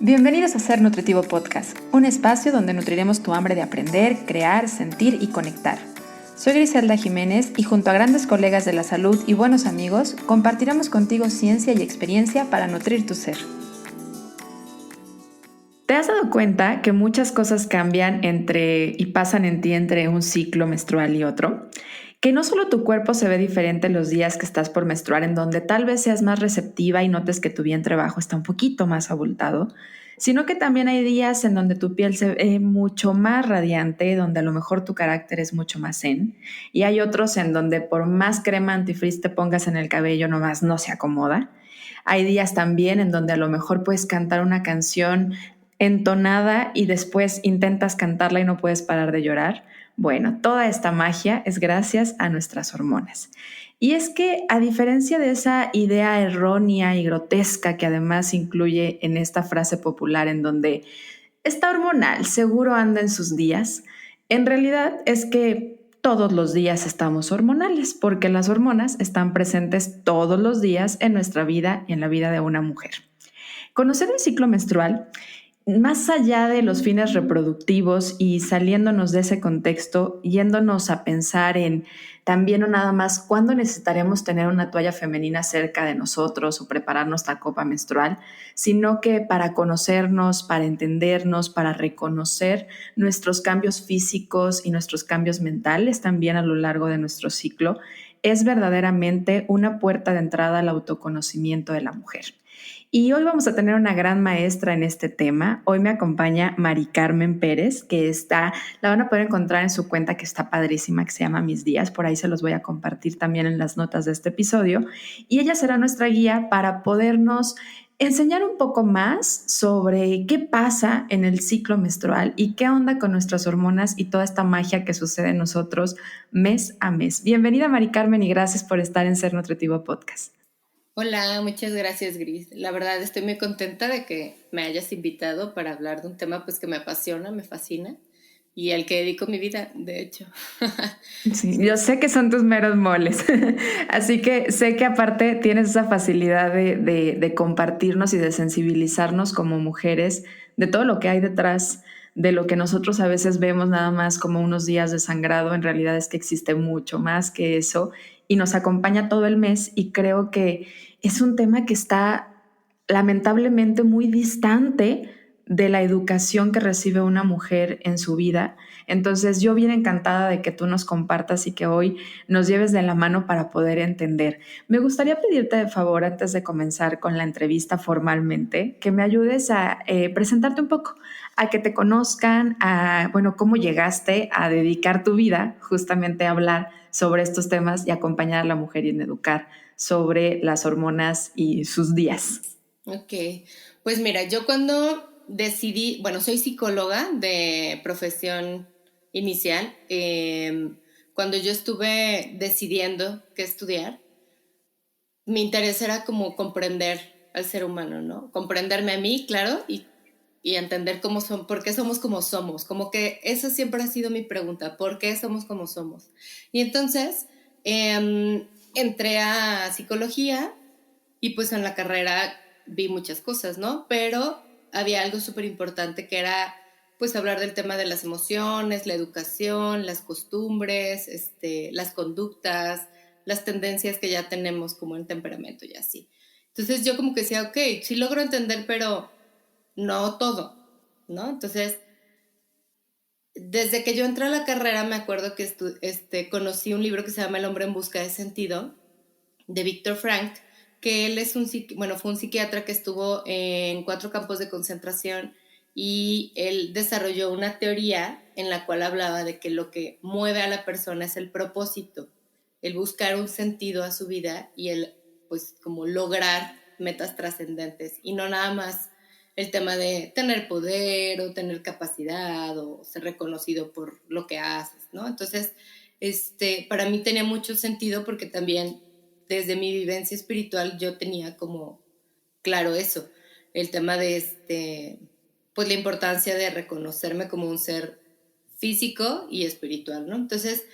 Bienvenidos a Ser Nutritivo Podcast, un espacio donde nutriremos tu hambre de aprender, crear, sentir y conectar. Soy Griselda Jiménez y junto a grandes colegas de la salud y buenos amigos, compartiremos contigo ciencia y experiencia para nutrir tu ser. ¿Te has dado cuenta que muchas cosas cambian y pasan en ti entre un ciclo menstrual y otro? Que no solo tu cuerpo se ve diferente los días que estás por menstruar, en donde tal vez seas más receptiva y notes que tu vientre bajo está un poquito más abultado, sino que también hay días en donde tu piel se ve mucho más radiante, donde a lo mejor tu carácter es mucho más zen, y hay otros en donde por más crema antifrizz te pongas en el cabello, nomás no se acomoda. Hay días también en donde a lo mejor puedes cantar una canción entonada y después intentas cantarla y no puedes parar de llorar. Bueno, toda esta magia es gracias a nuestras hormonas. Y es que, a diferencia de esa idea errónea y grotesca que además incluye en esta frase popular en donde está hormonal, seguro anda en sus días, en realidad es que todos los días estamos hormonales, porque las hormonas están presentes todos los días en nuestra vida y en la vida de una mujer. Conocer el ciclo menstrual, más allá de los fines reproductivos y saliéndonos de ese contexto, yéndonos a pensar en también o nada más cuándo necesitaremos tener una toalla femenina cerca de nosotros o preparar nuestra copa menstrual, sino que para conocernos, para entendernos, para reconocer nuestros cambios físicos y nuestros cambios mentales también a lo largo de nuestro ciclo, es verdaderamente una puerta de entrada al autoconocimiento de la mujer. Y hoy vamos a tener una gran maestra en este tema. Hoy me acompaña Mari Carmen Pérez, la van a poder encontrar en su cuenta que está padrísima, que se llama Mis Días. Por ahí se los voy a compartir también en las notas de este episodio. Y ella será nuestra guía para podernos enseñar un poco más sobre qué pasa en el ciclo menstrual y qué onda con nuestras hormonas y toda esta magia que sucede en nosotros mes a mes. Bienvenida, Mari Carmen, y gracias por estar en Ser Nutritivo Podcast. Hola, muchas gracias, Gris. La verdad estoy muy contenta de que me hayas invitado para hablar de un tema pues que me apasiona, me fascina y al que dedico mi vida, de hecho. Sí, yo sé que son tus meros moles, así que sé que aparte tienes esa facilidad de compartirnos y de sensibilizarnos como mujeres de todo lo que hay detrás de lo que nosotros a veces vemos nada más como unos días de sangrado. En realidad es que existe mucho más que eso y nos acompaña todo el mes, y creo que es un tema que está lamentablemente muy distante de la educación que recibe una mujer en su vida. Entonces yo bien encantada de que tú nos compartas y que hoy nos lleves de la mano para poder entender. Me gustaría pedirte de favor, antes de comenzar con la entrevista formalmente, que me ayudes a presentarte un poco, a que te conozcan, bueno, cómo llegaste a dedicar tu vida justamente a hablar sobre estos temas y acompañar a la mujer y en educar sobre las hormonas y sus días. Ok, pues mira, yo cuando decidí, bueno, soy psicóloga de profesión inicial. Cuando yo estuve decidiendo qué estudiar, mi interés era como comprender al ser humano, ¿no? Comprenderme a mí, claro, y entender cómo son, por qué somos como somos. Como que esa siempre ha sido mi pregunta, ¿por qué somos como somos? Y entonces entré a psicología y pues en la carrera vi muchas cosas, ¿no? Pero había algo súper importante que era pues hablar del tema de las emociones, la educación, las costumbres, las conductas, las tendencias que ya tenemos como en temperamento y así. Entonces yo como que decía, ok, sí logro entender, pero no todo, ¿no? Entonces, desde que yo entré a la carrera me acuerdo que conocí un libro que se llama El hombre en busca de sentido, de Viktor Frankl, que él es fue un psiquiatra que estuvo en 4 campos de concentración y él desarrolló una teoría en la cual hablaba de que lo que mueve a la persona es el propósito, el buscar un sentido a su vida y el pues como lograr metas trascendentes y no nada más el tema de tener poder o tener capacidad o ser reconocido por lo que haces, ¿no? Entonces, para mí tenía mucho sentido porque también desde mi vivencia espiritual yo tenía como claro eso, el tema de pues la importancia de reconocerme como un ser físico y espiritual, ¿no? Entonces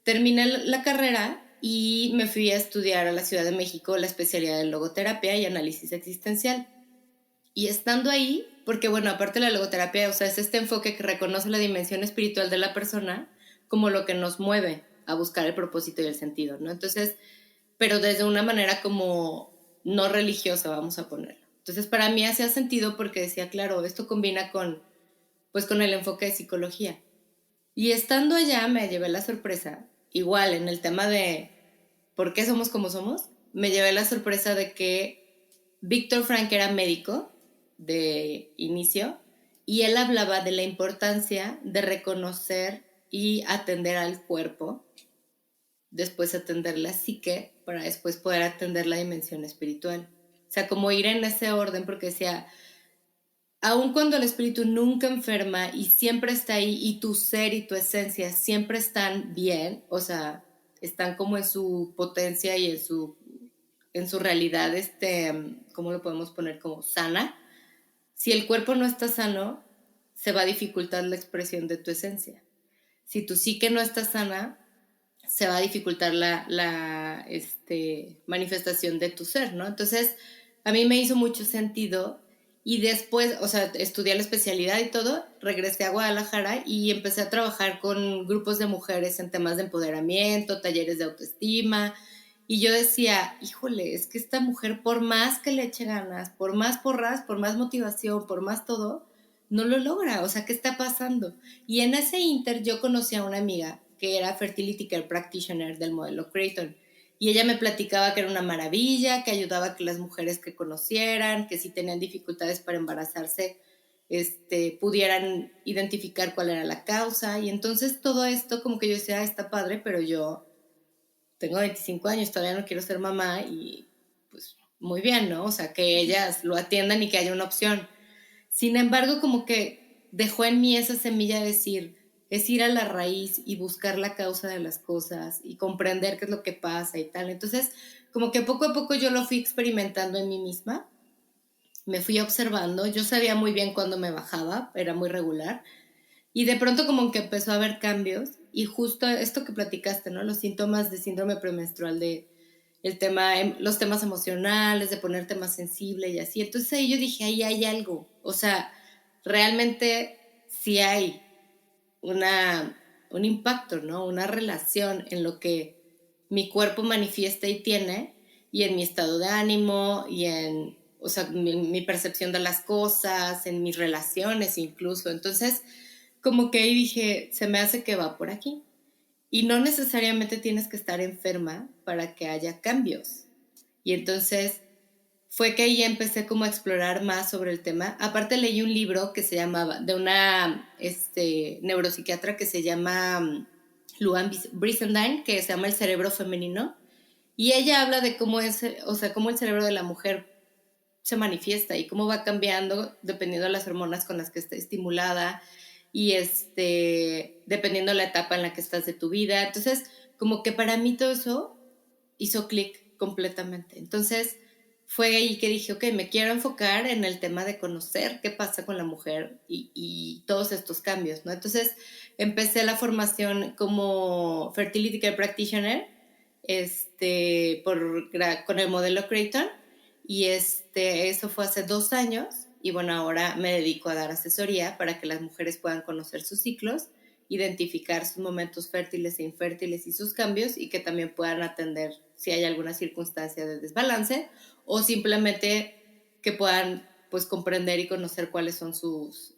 terminé la carrera y me fui a estudiar a la Ciudad de México la especialidad de logoterapia y análisis existencial. Y estando ahí, porque bueno, aparte de la logoterapia, o sea, es este enfoque que reconoce la dimensión espiritual de la persona como lo que nos mueve a buscar el propósito y el sentido, ¿no? Entonces, pero desde una manera como no religiosa, vamos a ponerlo. Entonces, para mí hacía sentido porque decía, claro, esto combina con, pues, con el enfoque de psicología. Y estando allá me llevé la sorpresa, igual en el tema de por qué somos como somos, me llevé la sorpresa de que Víctor Frank era médico de inicio y él hablaba de la importancia de reconocer y atender al cuerpo, después atender la psique, para después poder atender la dimensión espiritual. O sea, como ir en ese orden, porque decía, aun cuando el espíritu nunca enferma y siempre está ahí y tu ser y tu esencia siempre están bien, o sea, están como en su potencia y en su realidad, ¿cómo lo podemos poner? Como sana. Si el cuerpo no está sano, se va a dificultar la expresión de tu esencia. Si tu psique no está sana, se va a dificultar la manifestación de tu ser, ¿no? Entonces, a mí me hizo mucho sentido y después, o sea, estudié la especialidad y todo, regresé a Guadalajara y empecé a trabajar con grupos de mujeres en temas de empoderamiento, talleres de autoestima, y yo decía, híjole, es que esta mujer, por más que le eche ganas, por más porras, por más motivación, por más todo, no lo logra. O sea, ¿qué está pasando? Y en ese inter yo conocí a una amiga que era Fertility Care Practitioner del modelo Creighton. Y ella me platicaba que era una maravilla, que ayudaba a que las mujeres que conocieran, que si tenían dificultades para embarazarse, pudieran identificar cuál era la causa. Y entonces todo esto como que yo decía, está padre, pero yo tengo 25 años, todavía no quiero ser mamá y pues muy bien, ¿no? O sea, que ellas lo atiendan y que haya una opción. Sin embargo, como que dejó en mí esa semilla de decir, es ir a la raíz y buscar la causa de las cosas y comprender qué es lo que pasa y tal. Entonces, como que poco a poco yo lo fui experimentando en mí misma, me fui observando, yo sabía muy bien cuándo me bajaba, era muy regular, y de pronto como que empezó a haber cambios y justo esto que platicaste, ¿no? Los síntomas de síndrome premenstrual de el tema, los temas emocionales, de ponerte más sensible y así. Entonces ahí yo dije, ahí hay algo. O sea, realmente sí hay un impacto, ¿no? Una relación en lo que mi cuerpo manifiesta y tiene y en mi estado de ánimo y en, o sea, mi percepción de las cosas, en mis relaciones incluso. Entonces, como que ahí dije, se me hace que va por aquí. Y no necesariamente tienes que estar enferma para que haya cambios. Y entonces fue que ahí empecé como a explorar más sobre el tema. Aparte leí un libro que se llamaba, de una neuropsiquiatra que se llama Luan Brizendine, que se llama El cerebro femenino. Y ella habla de cómo es, o sea, cómo el cerebro de la mujer se manifiesta y cómo va cambiando dependiendo de las hormonas con las que está estimulada y dependiendo de la etapa en la que estás de tu vida. Entonces, como que para mí todo eso hizo clic completamente. Entonces, fue ahí que dije, ok, me quiero enfocar en el tema de conocer qué pasa con la mujer y todos estos cambios, ¿no? Entonces, empecé la formación como Fertility Care Practitioner con el modelo Creighton y eso fue hace 2 años y bueno, ahora me dedico a dar asesoría para que las mujeres puedan conocer sus ciclos, identificar sus momentos fértiles e infértiles y sus cambios y que también puedan atender si hay alguna circunstancia de desbalance o simplemente que puedan pues comprender y conocer cuáles son sus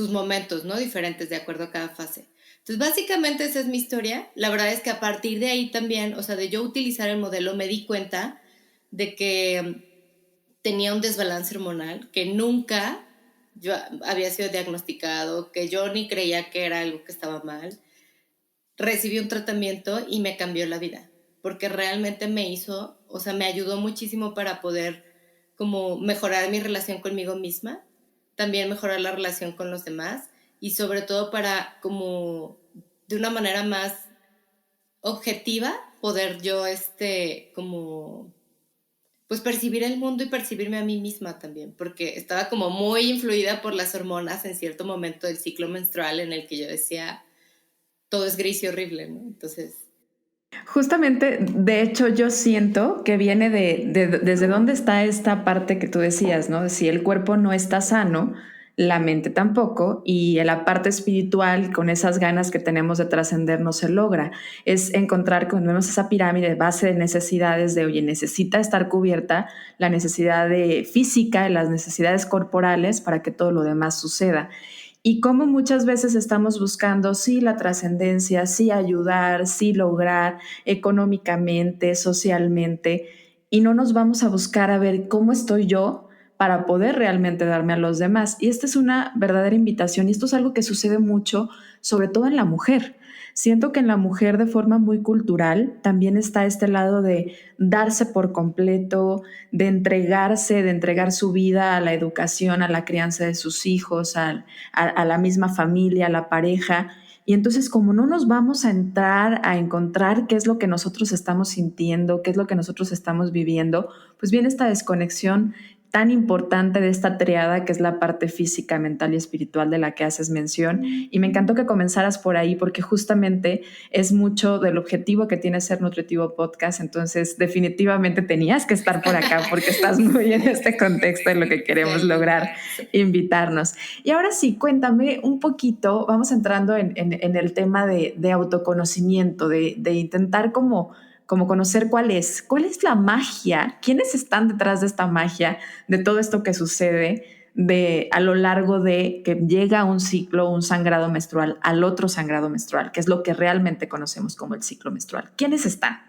momentos, ¿no? Diferentes de acuerdo a cada fase. Entonces, básicamente esa es mi historia. La verdad es que a partir de ahí también, o sea, de yo utilizar el modelo, me di cuenta de que tenía un desbalance hormonal, que nunca yo había sido diagnosticado, que yo ni creía que era algo que estaba mal. Recibí un tratamiento y me cambió la vida, porque realmente me hizo, o sea, me ayudó muchísimo para poder como mejorar mi relación conmigo misma, también mejorar la relación con los demás y sobre todo para como de una manera más objetiva poder yo como pues percibir el mundo y percibirme a mí misma también, porque estaba como muy influida por las hormonas en cierto momento del ciclo menstrual en el que yo decía, todo es gris y horrible, ¿no? Entonces, Justamente, de hecho, yo siento que viene desde dónde está esta parte que tú decías, ¿no? Si el cuerpo no está sano, la mente tampoco, y la parte espiritual, con esas ganas que tenemos de trascender, no se logra. Es encontrar, cuando vemos esa pirámide, base de necesidades de, oye, necesita estar cubierta la necesidad de física, las necesidades corporales para que todo lo demás suceda. Y cómo muchas veces estamos buscando, sí, la trascendencia, sí, ayudar, sí, lograr económicamente, socialmente, y no nos vamos a buscar a ver cómo estoy yo para poder realmente darme a los demás. Y esta es una verdadera invitación, y esto es algo que sucede mucho, sobre todo en la mujer. Siento que en la mujer, de forma muy cultural, también está este lado de darse por completo, de entregar su vida a la educación, a la crianza de sus hijos, a la misma familia, a la pareja. Y entonces, como no nos vamos a entrar a encontrar qué es lo que nosotros estamos sintiendo, qué es lo que nosotros estamos viviendo, pues viene esta desconexión tan importante de esta triada que es la parte física, mental y espiritual de la que haces mención. Y me encantó que comenzaras por ahí porque justamente es mucho del objetivo que tiene Ser Nutritivo Podcast. Entonces, definitivamente tenías que estar por acá porque estás muy en este contexto de lo que queremos Qué lograr, linda. invitarnos. Y ahora sí, cuéntame un poquito, vamos entrando en el tema de autoconocimiento, de intentar como conocer cuál es la magia, quiénes están detrás de esta magia, de todo esto que sucede a lo largo de que llega un ciclo, un sangrado menstrual, al otro sangrado menstrual, que es lo que realmente conocemos como el ciclo menstrual. ¿Quiénes están?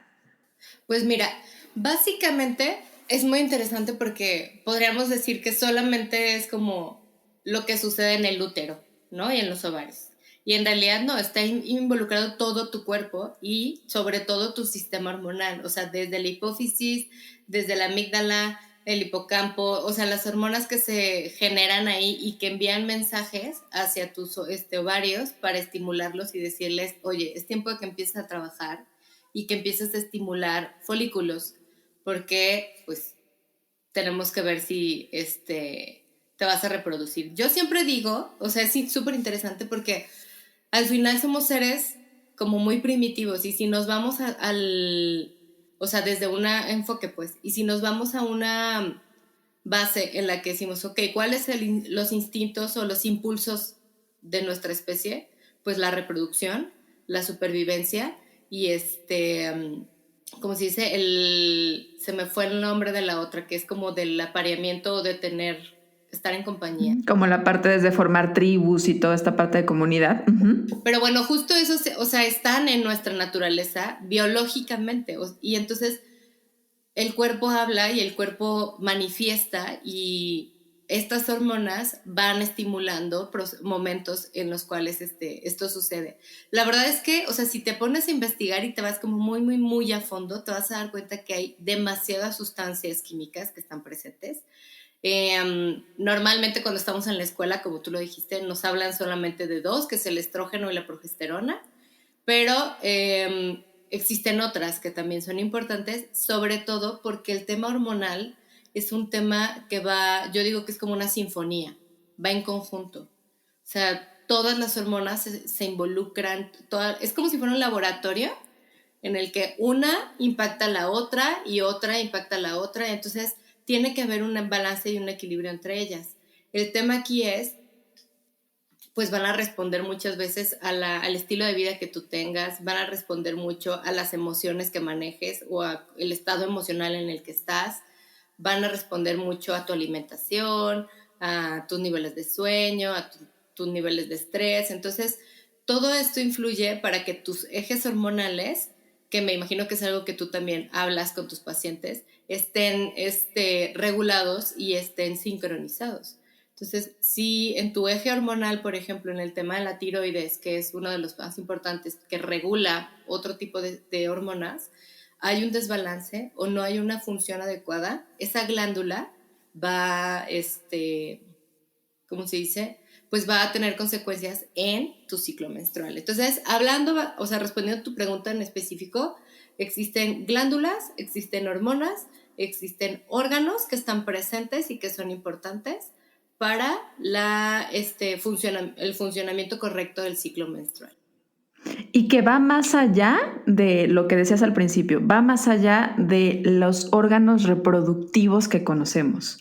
Pues mira, básicamente es muy interesante porque podríamos decir que solamente es como lo que sucede en el útero, ¿no? Y en los ovarios. Y en realidad no, está involucrado todo tu cuerpo y sobre todo tu sistema hormonal, o sea, desde la hipófisis, desde la amígdala, el hipocampo, o sea, las hormonas que se generan ahí y que envían mensajes hacia tus ovarios para estimularlos y decirles, oye, es tiempo de que empieces a trabajar y que empieces a estimular folículos, porque pues tenemos que ver si te vas a reproducir. Yo siempre digo, o sea, es súper interesante porque al final somos seres como muy primitivos y si nos vamos o sea, desde un enfoque pues, y si nos vamos a una base en la que decimos, ok, ¿cuáles son los instintos o los impulsos de nuestra especie? Pues la reproducción, la supervivencia y ¿cómo se dice? Se me fue el nombre de la otra, que es como del apareamiento o de estar en compañía. Como la parte desde formar tribus y toda esta parte de comunidad. Uh-huh. Pero bueno, justo eso, o sea, están en nuestra naturaleza biológicamente y entonces el cuerpo habla y el cuerpo manifiesta y estas hormonas van estimulando momentos en los cuales esto sucede. La verdad es que, o sea, si te pones a investigar y te vas como muy, muy, muy a fondo, te vas a dar cuenta que hay demasiadas sustancias químicas que están presentes. Normalmente cuando estamos en la escuela, como tú lo dijiste, nos hablan solamente de dos, que es el estrógeno y la progesterona, pero existen otras que también son importantes, sobre todo porque el tema hormonal es un tema que yo digo que es como una sinfonía, va en conjunto. O sea, todas las hormonas se involucran, es como si fuera un laboratorio en el que una impacta a la otra y otra impacta a la otra, entonces tiene que haber un balance y un equilibrio entre ellas. El tema aquí es pues van a responder muchas veces al estilo de vida que tú tengas, van a responder mucho a las emociones que manejes o al estado emocional en el que estás, van a responder mucho a tu alimentación, a tus niveles de sueño, a tus niveles de estrés. Entonces, todo esto influye para que tus ejes hormonales, que me imagino que es algo que tú también hablas con tus pacientes, estén regulados y estén sincronizados. Entonces, si en tu eje hormonal, por ejemplo, en el tema de la tiroides, que es uno de los más importantes, que regula otro tipo de hormonas, hay un desbalance o no hay una función adecuada, esa glándula va, ¿cómo se dice? Pues va a tener consecuencias en tu ciclo menstrual. Entonces, o sea, respondiendo a tu pregunta en específico, existen glándulas, existen hormonas, existen órganos que están presentes y que son importantes para el funcionamiento correcto del ciclo menstrual. Y que va más allá de lo que decías al principio, va más allá de los órganos reproductivos que conocemos.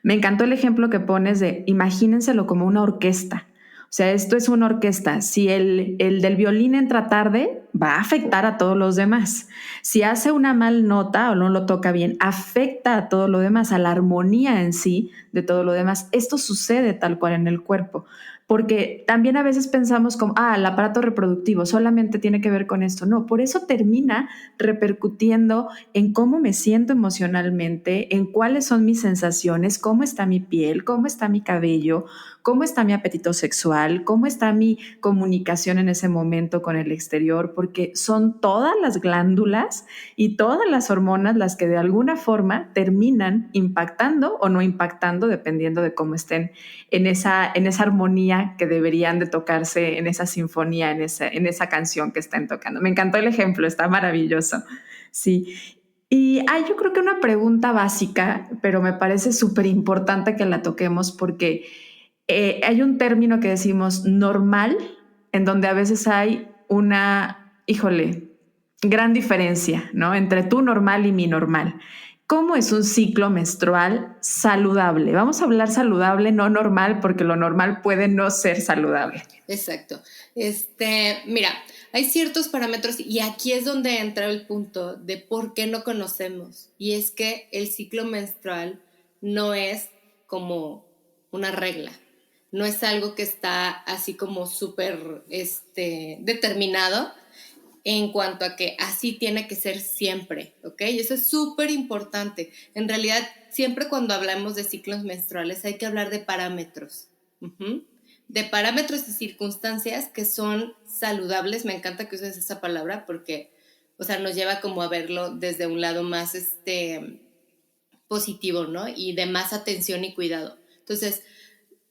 Me encantó el ejemplo que pones de imagínenselo como una orquesta. O sea, esto es una orquesta. Si el del violín entra tarde, va a afectar a todos los demás. Si hace una mal nota o no lo toca bien, afecta a todo lo demás, a la armonía en sí de todo lo demás. Esto sucede tal cual en el cuerpo. Porque también a veces pensamos como, el aparato reproductivo solamente tiene que ver con esto. No, por eso termina repercutiendo en cómo me siento emocionalmente, en cuáles son mis sensaciones, cómo está mi piel, cómo está mi cabello, cómo está mi apetito sexual, cómo está mi comunicación en ese momento con el exterior, porque son todas las glándulas y todas las hormonas las que de alguna forma terminan impactando o no impactando, dependiendo de cómo estén en esa armonía que deberían de tocarse, en esa sinfonía, en esa canción que están tocando. Me encantó el ejemplo, está maravilloso. Sí. Y hay yo creo que una pregunta básica, pero me parece súper importante que la toquemos porque hay un término que decimos normal, en donde a veces hay gran diferencia, ¿no? Entre tu normal y mi normal. ¿Cómo es un ciclo menstrual saludable? Vamos a hablar saludable, no normal, porque lo normal puede no ser saludable. Exacto. Mira, hay ciertos parámetros y aquí es donde entra el punto de por qué no conocemos. Y es que el ciclo menstrual no es como una regla. No es algo que está así como súper determinado en cuanto a que así tiene que ser siempre, ¿ok? Eso es súper importante. En realidad, siempre cuando hablamos de ciclos menstruales hay que hablar de parámetros. De parámetros y circunstancias que son saludables. Me encanta que uses esa palabra porque, o sea, nos lleva como a verlo desde un lado más positivo, ¿no? Y de más atención y cuidado. Entonces,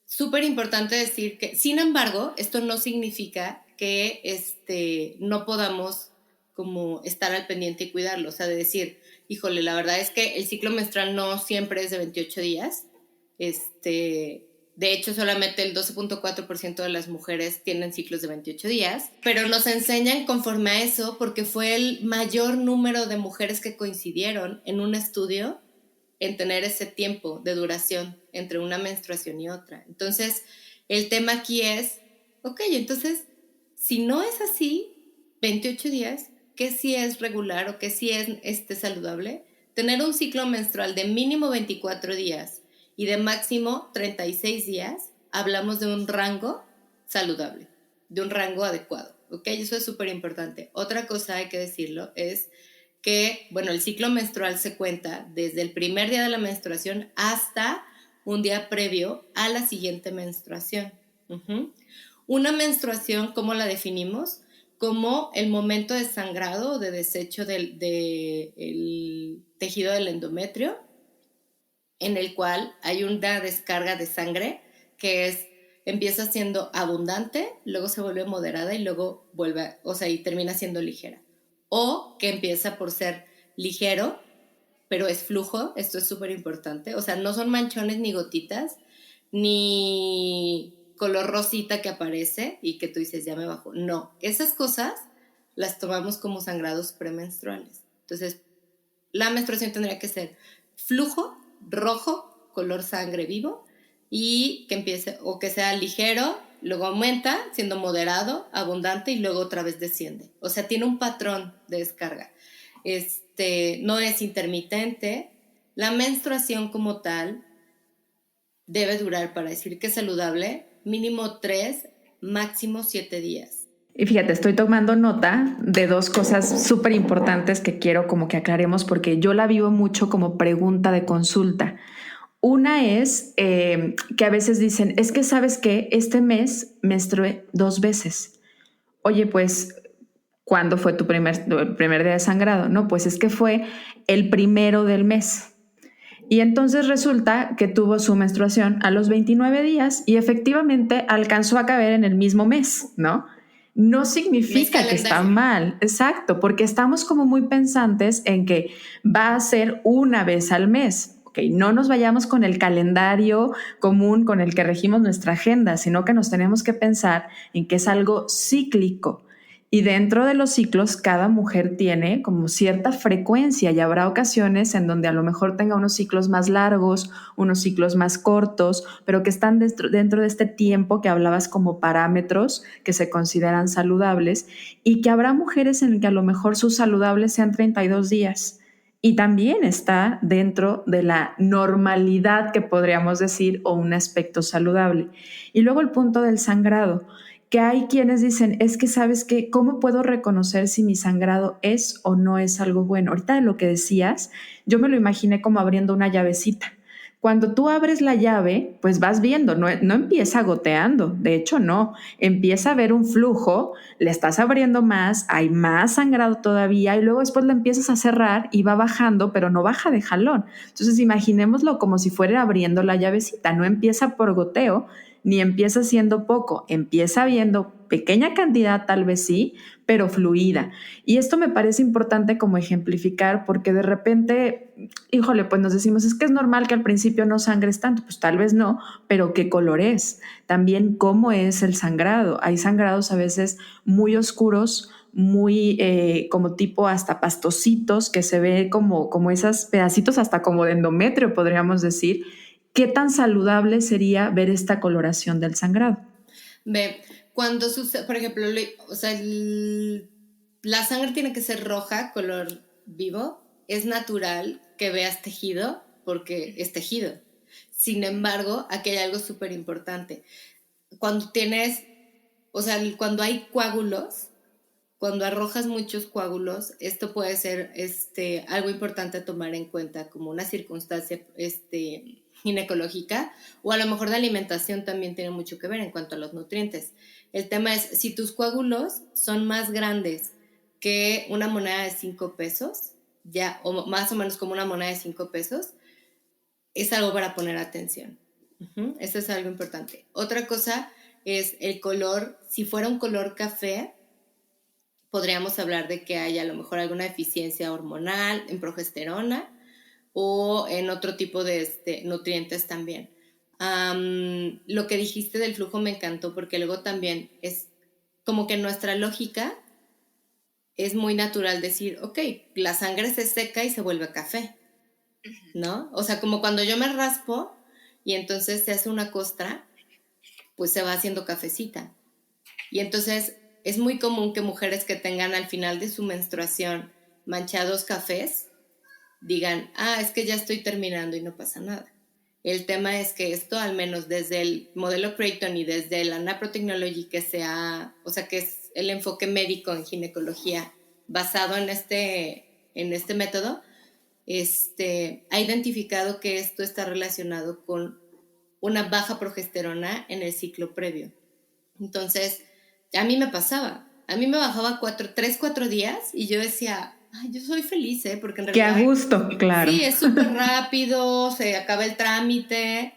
súper importante decir que, sin embargo, esto no significa que no podamos como estar al pendiente y cuidarlo. O sea, de decir, híjole, la verdad es que el ciclo menstrual no siempre es de 28 días. De hecho, solamente el 12.4% de las mujeres tienen ciclos de 28 días, pero nos enseñan conforme a eso porque fue el mayor número de mujeres que coincidieron en un estudio en tener ese tiempo de duración entre una menstruación y otra. Entonces, el tema aquí es, ok, entonces, si no es así, 28 días, ¿qué sí es regular o qué sí es saludable? Tener un ciclo menstrual de mínimo 24 días y de máximo 36 días, hablamos de un rango saludable, de un rango adecuado, ¿ok? Eso es súper importante. Otra cosa, hay que decirlo, es que, bueno, el ciclo menstrual se cuenta desde el primer día de la menstruación hasta un día previo a la siguiente menstruación. Una menstruación, ¿cómo la definimos? Como el momento de sangrado o de desecho del tejido del endometrio, en el cual hay una descarga de sangre que empieza siendo abundante, luego se vuelve moderada y luego vuelve, y termina siendo ligera. O que empieza por ser ligero, pero es flujo, esto es súper importante, o sea, no son manchones ni gotitas, ni color rosita que aparece y que tú dices, ya me bajó. No, esas cosas las tomamos como sangrados premenstruales. Entonces, la menstruación tendría que ser flujo, rojo, color sangre vivo, y que empiece, o que sea ligero, luego aumenta, siendo moderado, abundante, y luego otra vez desciende. O sea, tiene un patrón de descarga. No es intermitente. La menstruación como tal debe durar, para decir que es saludable, mínimo 3, máximo 7 días. Y fíjate, estoy tomando nota de dos cosas súper importantes que quiero como que aclaremos porque yo la vivo mucho como pregunta de consulta. Una es que a veces dicen, es que sabes que este mes menstrué 2 veces. Oye, pues, ¿cuándo fue tu primer día de sangrado? No, pues es que fue el 1 del mes. Y entonces resulta que tuvo su menstruación a los 29 días y efectivamente alcanzó a caber en el mismo mes, ¿no? No significa que está mal, exacto, porque estamos como muy pensantes en que va a ser una vez al mes. Okay, no nos vayamos con el calendario común con el que regimos nuestra agenda, sino que nos tenemos que pensar en que es algo cíclico. Y dentro de los ciclos, cada mujer tiene como cierta frecuencia y habrá ocasiones en donde a lo mejor tenga unos ciclos más largos, unos ciclos más cortos, pero que están dentro de este tiempo que hablabas como parámetros que se consideran saludables y que habrá mujeres en que a lo mejor sus saludables sean 32 días. Y también está dentro de la normalidad que podríamos decir o un aspecto saludable. Y luego el punto del sangrado que hay quienes dicen, es que sabes que, ¿cómo puedo reconocer si mi sangrado es o no es algo bueno? Ahorita de lo que decías, yo me lo imaginé como abriendo una llavecita. Cuando tú abres la llave, pues vas viendo, no empieza goteando, de hecho no, empieza a ver un flujo, le estás abriendo más, hay más sangrado todavía y luego después la empiezas a cerrar y va bajando, pero no baja de jalón. Entonces imaginémoslo como si fuera abriendo la llavecita, no empieza por goteo, ni empieza siendo poco, empieza viendo pequeña cantidad tal vez sí, pero fluida. Y esto me parece importante como ejemplificar porque de repente, híjole, pues nos decimos, es que es normal que al principio no sangres tanto, pues tal vez no, pero ¿qué color es? También cómo es el sangrado. Hay sangrados a veces muy oscuros, muy como tipo hasta pastositos, que se ve como esos pedacitos hasta como de endometrio, podríamos decir. ¿Qué tan saludable sería ver esta coloración del sangrado? Ve, cuando sucede, por ejemplo, o sea, la sangre tiene que ser roja, color vivo. Es natural que veas tejido porque es tejido. Sin embargo, aquí hay algo súper importante. Cuando tienes, o sea, cuando hay coágulos, cuando arrojas muchos coágulos, esto puede ser algo importante a tomar en cuenta como una circunstancia ginecológica, o a lo mejor de alimentación también tiene mucho que ver en cuanto a los nutrientes. El tema es, si tus coágulos son más grandes que una moneda de 5 pesos, ya, o más o menos como una moneda de 5 pesos, es algo para poner atención. Eso es algo importante. Otra cosa es el color. Si fuera un color café, podríamos hablar de que hay a lo mejor alguna deficiencia hormonal en progesterona o en otro tipo de nutrientes también. Lo que dijiste del flujo me encantó porque luego también es como que nuestra lógica es muy natural decir, ok, la sangre se seca y se vuelve café, ¿no? O sea, como cuando yo me raspo y entonces se hace una costra, pues se va haciendo cafecita. Y entonces es muy común que mujeres que tengan al final de su menstruación manchados cafés digan, es que ya estoy terminando y no pasa nada. El tema es que esto, al menos desde el modelo Creighton y desde la Naprotechnology, que o sea, que es el enfoque médico en ginecología basado en este método, ha identificado que esto está relacionado con una baja progesterona en el ciclo previo. Entonces, a mí me pasaba. A mí me bajaba 3, 4 días y yo decía, yo soy feliz, porque en Qué a realidad gusto, claro. sí, es súper rápido, se acaba el trámite,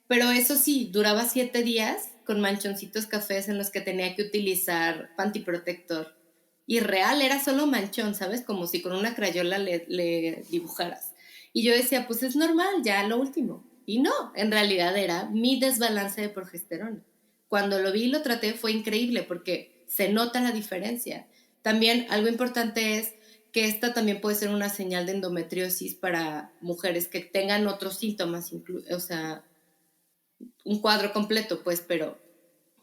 pero eso sí, duraba 7 días con manchoncitos cafés en los que tenía que utilizar pantiprotector. Y real, era solo manchón, ¿sabes? Como si con una crayola le dibujaras. Y yo decía, pues es normal, ya lo último. Y no, en realidad era mi desbalance de progesterona. Cuando lo vi y lo traté fue increíble porque se nota la diferencia. También algo importante es que esta también puede ser una señal de endometriosis para mujeres que tengan otros síntomas, o sea, un cuadro completo, pues, pero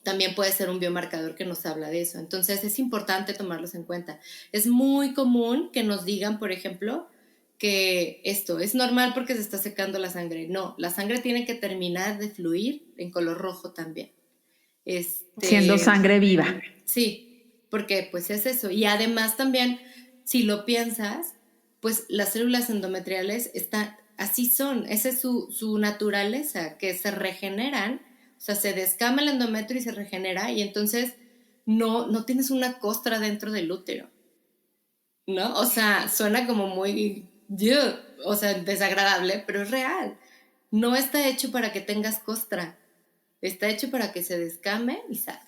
también puede ser un biomarcador que nos habla de eso. Entonces es importante tomarlos en cuenta. Es muy común que nos digan, por ejemplo, que esto es normal porque se está secando la sangre. No, la sangre tiene que terminar de fluir en color rojo también. Siendo sangre viva. Sí, porque pues es eso. Y además también, si lo piensas, pues las células endometriales así son, esa es su naturaleza, que se regeneran, o sea, se descama el endometrio y se regenera, y entonces no tienes una costra dentro del útero, ¿no? O sea, suena como muy, o sea, desagradable, pero es real. No está hecho para que tengas costra, está hecho para que se descame y salga.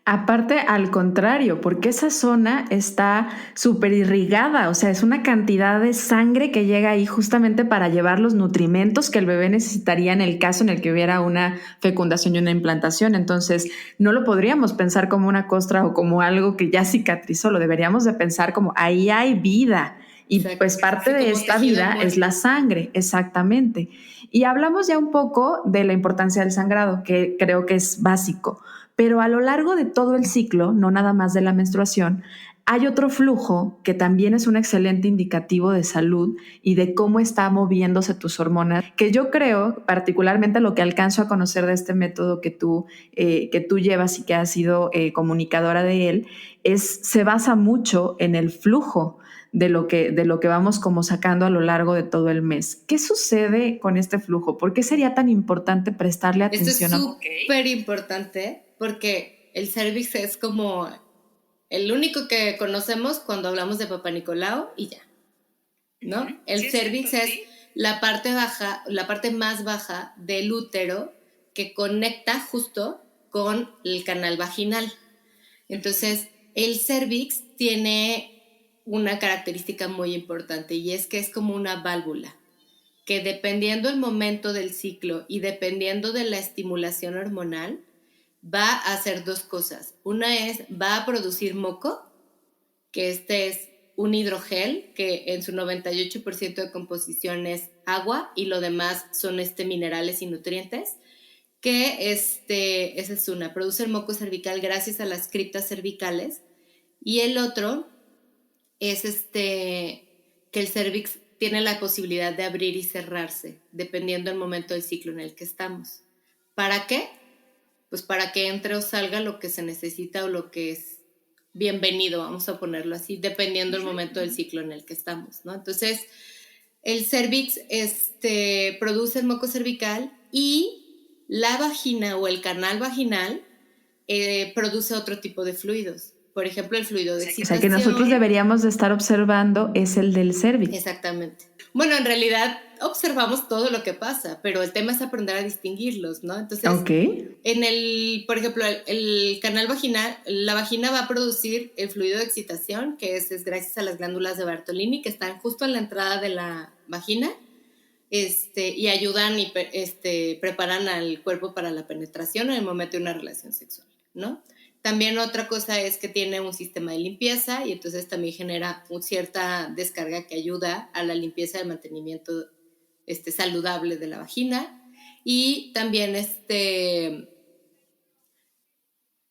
Aparte, al contrario, porque esa zona está súper irrigada, o sea, es una cantidad de sangre que llega ahí justamente para llevar los nutrimentos que el bebé necesitaría en el caso en el que hubiera una fecundación y una implantación. Entonces, no lo podríamos pensar como una costra o como algo que ya cicatrizó, lo deberíamos de pensar como ahí hay vida. Y Exacto. pues parte Sí, de como esta tejido vida es muerto. la sangre, exactamente. Y hablamos ya un poco de la importancia del sangrado, que creo que es básico. Pero a lo largo de todo el ciclo, no nada más de la menstruación, hay otro flujo que también es un excelente indicativo de salud y de cómo está moviéndose tus hormonas, que yo creo, particularmente lo que alcanzo a conocer de este método que tú llevas y que has sido comunicadora de él, se basa mucho en el flujo de lo que vamos como sacando a lo largo de todo el mes. ¿Qué sucede con este flujo? ¿Por qué sería tan importante prestarle Esto es atención a... súper importante porque el cervix es como el único que conocemos cuando hablamos de Papá Nicolau y ya, ¿no? El cervix es la parte baja, la parte más baja del útero que conecta justo con el canal vaginal. Entonces, el cervix tiene una característica muy importante y es que es como una válvula que dependiendo el momento del ciclo y dependiendo de la estimulación hormonal, va a hacer dos cosas. Una es, va a producir moco, que este es un hidrogel que en su 98% de composición es agua y lo demás son minerales y nutrientes, que esa es una, produce el moco cervical gracias a las criptas cervicales, y el otro es que el cervix tiene la posibilidad de abrir y cerrarse dependiendo del momento del ciclo en el que estamos. ¿Para qué? Pues para que entre o salga lo que se necesita o lo que es bienvenido, vamos a ponerlo así, dependiendo del momento del ciclo en el que estamos, ¿no? Entonces, el cervix produce el moco cervical y la vagina o el canal vaginal produce otro tipo de fluidos. Por ejemplo, el fluido de excitación. O sea, que nosotros deberíamos de estar observando es el del cervix. Exactamente. Bueno, en realidad observamos todo lo que pasa, pero el tema es aprender a distinguirlos, ¿no? Entonces, okay. por ejemplo, el canal vaginal, la vagina va a producir el fluido de excitación, que es gracias a las glándulas de Bartolini, que están justo en la entrada de la vagina, y ayudan y preparan al cuerpo para la penetración en el momento de una relación sexual, ¿no? También otra cosa es que tiene un sistema de limpieza y entonces también genera cierta descarga que ayuda a la limpieza y al mantenimiento saludable de la vagina. Y también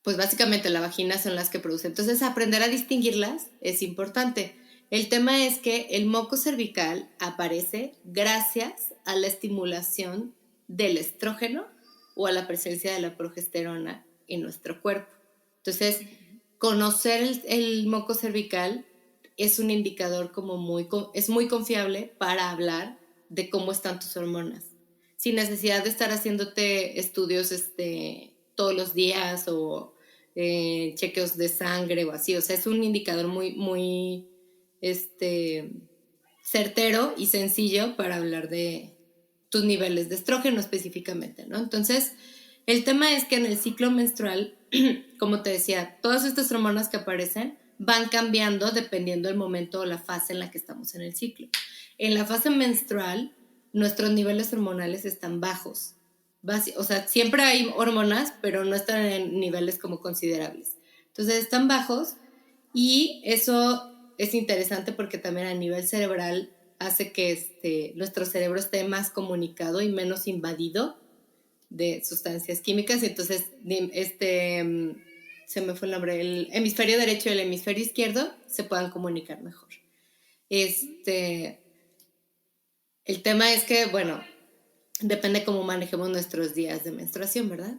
pues básicamente la vagina son las que producen. Entonces aprender a distinguirlas es importante. El tema es que el moco cervical aparece gracias a la estimulación del estrógeno o a la presencia de la progesterona en nuestro cuerpo. Entonces, conocer el moco cervical es un indicador es muy confiable para hablar de cómo están tus hormonas, sin necesidad de estar haciéndote estudios todos los días o chequeos de sangre o así. O sea, es un indicador muy, muy certero y sencillo para hablar de tus niveles de estrógeno específicamente, ¿no? Entonces, el tema es que en el ciclo menstrual, como te decía, todas estas hormonas que aparecen van cambiando dependiendo del momento o la fase en la que estamos en el ciclo. En la fase menstrual, nuestros niveles hormonales están bajos. O sea, siempre hay hormonas, pero no están en niveles como considerables. Entonces están bajos y eso es interesante porque también a nivel cerebral hace que nuestro cerebro esté más comunicado y menos invadido de sustancias químicas. Entonces, se me fue el nombre, el hemisferio derecho y el hemisferio izquierdo se puedan comunicar mejor. El tema es que, bueno, depende cómo manejemos nuestros días de menstruación, ¿verdad?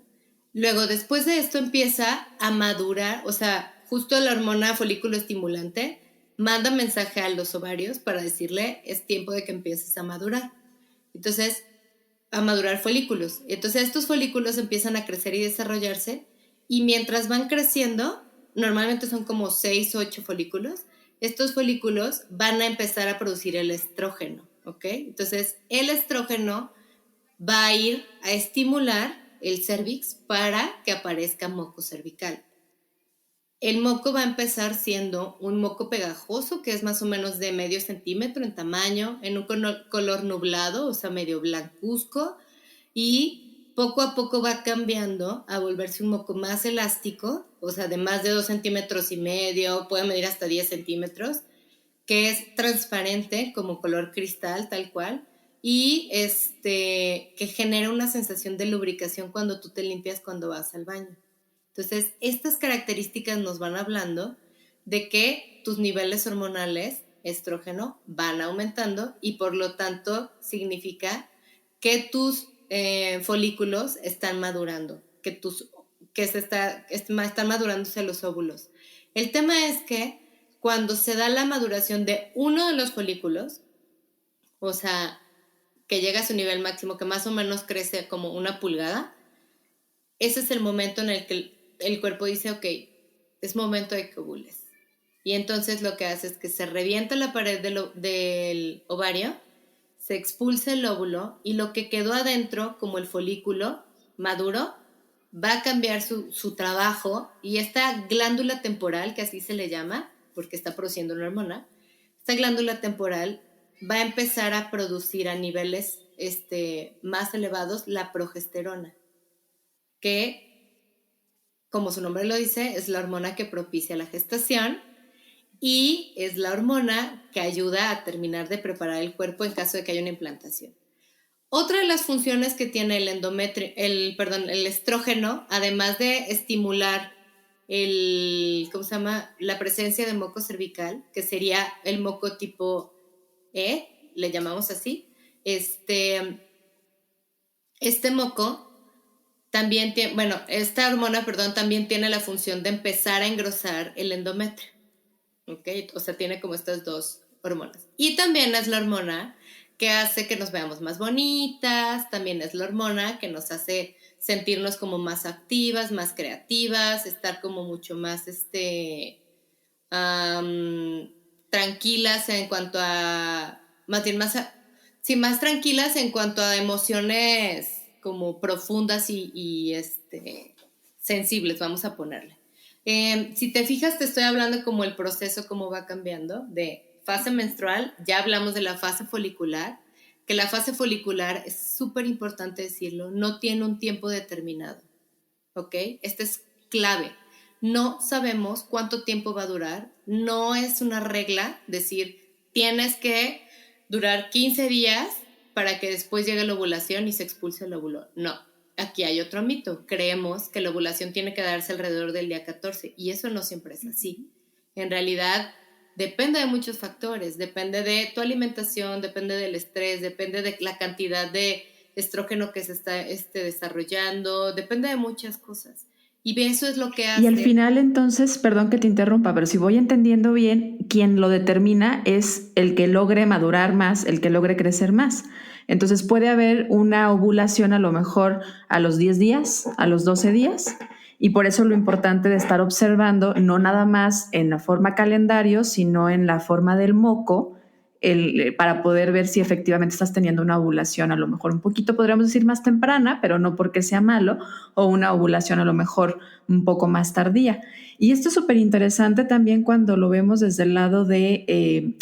Luego, después de esto empieza a madurar, o sea, justo la hormona folículo estimulante manda mensaje a los ovarios para decirle, es tiempo de que empieces a madurar. Entonces, a madurar folículos. Entonces, estos folículos empiezan a crecer y desarrollarse, y mientras van creciendo, normalmente son como 6 o 8 folículos, estos folículos van a empezar a producir el estrógeno, ¿ok? Entonces, el estrógeno va a ir a estimular el cervix para que aparezca moco cervical. El moco va a empezar siendo un moco pegajoso, que es más o menos de medio centímetro en tamaño, en un color nublado, o sea, medio blancuzco, y poco a poco va cambiando a volverse un moco más elástico, o sea, de más de 2,5 centímetros, puede medir hasta 10 centímetros, que es transparente como color cristal, tal cual, y que genera una sensación de lubricación cuando tú te limpias cuando vas al baño. Entonces, estas características nos van hablando de que tus niveles hormonales, estrógeno, van aumentando y por lo tanto significa que tus folículos están madurando, están madurándose los óvulos. El tema es que cuando se da la maduración de uno de los folículos, o sea, que llega a su nivel máximo, que más o menos crece como 1 pulgada, ese es el momento en el que el cuerpo dice, ok, es momento de que ovules. Y entonces lo que hace es que se revienta la pared del ovario, se expulsa el óvulo y lo que quedó adentro, como el folículo maduro, va a cambiar su trabajo y esta glándula temporal, que así se le llama, porque está produciendo una hormona, esta glándula temporal va a empezar a producir a niveles más elevados la progesterona, que, como su nombre lo dice, es la hormona que propicia la gestación y es la hormona que ayuda a terminar de preparar el cuerpo en caso de que haya una implantación. Otra de las funciones que tiene el estrógeno, además de estimular la presencia de moco cervical, que sería el moco tipo E, le llamamos así, este moco también tiene, esta hormona, también tiene la función de empezar a engrosar el endometrio, ¿ok? O sea, tiene como estas dos hormonas. Y también es la hormona que hace que nos veamos más bonitas, también es la hormona que nos hace sentirnos como más activas, más creativas, estar como mucho más, tranquilas en cuanto a, más tranquilas en cuanto a emociones como profundas y sensibles, vamos a ponerle. Si te fijas, te estoy hablando como el proceso, cómo va cambiando de fase menstrual. Ya hablamos de la fase folicular, que la fase folicular es súper importante decirlo, no tiene un tiempo determinado, ¿ok? Este es clave. No sabemos cuánto tiempo va a durar, no es una regla decir, tienes que durar 15 días para que después llegue la ovulación y se expulse el óvulo. No, aquí hay otro mito. Creemos que la ovulación tiene que darse alrededor del día 14 y eso no siempre es así. En realidad, depende de muchos factores. Depende de tu alimentación, depende del estrés, depende de la cantidad de estrógeno que se está desarrollando, depende de muchas cosas. Y eso es lo que hace... Y al final, entonces, perdón que te interrumpa, pero si voy entendiendo bien, quien lo determina es el que logre madurar más, el que logre crecer más. Entonces puede haber una ovulación a lo mejor a los 10 días, a los 12 días, y por eso lo importante de estar observando, no nada más en la forma calendario, sino en la forma del moco, para poder ver si efectivamente estás teniendo una ovulación a lo mejor un poquito, podríamos decir, más temprana, pero no porque sea malo, o una ovulación a lo mejor un poco más tardía. Y esto es súper interesante también cuando lo vemos desde el lado de,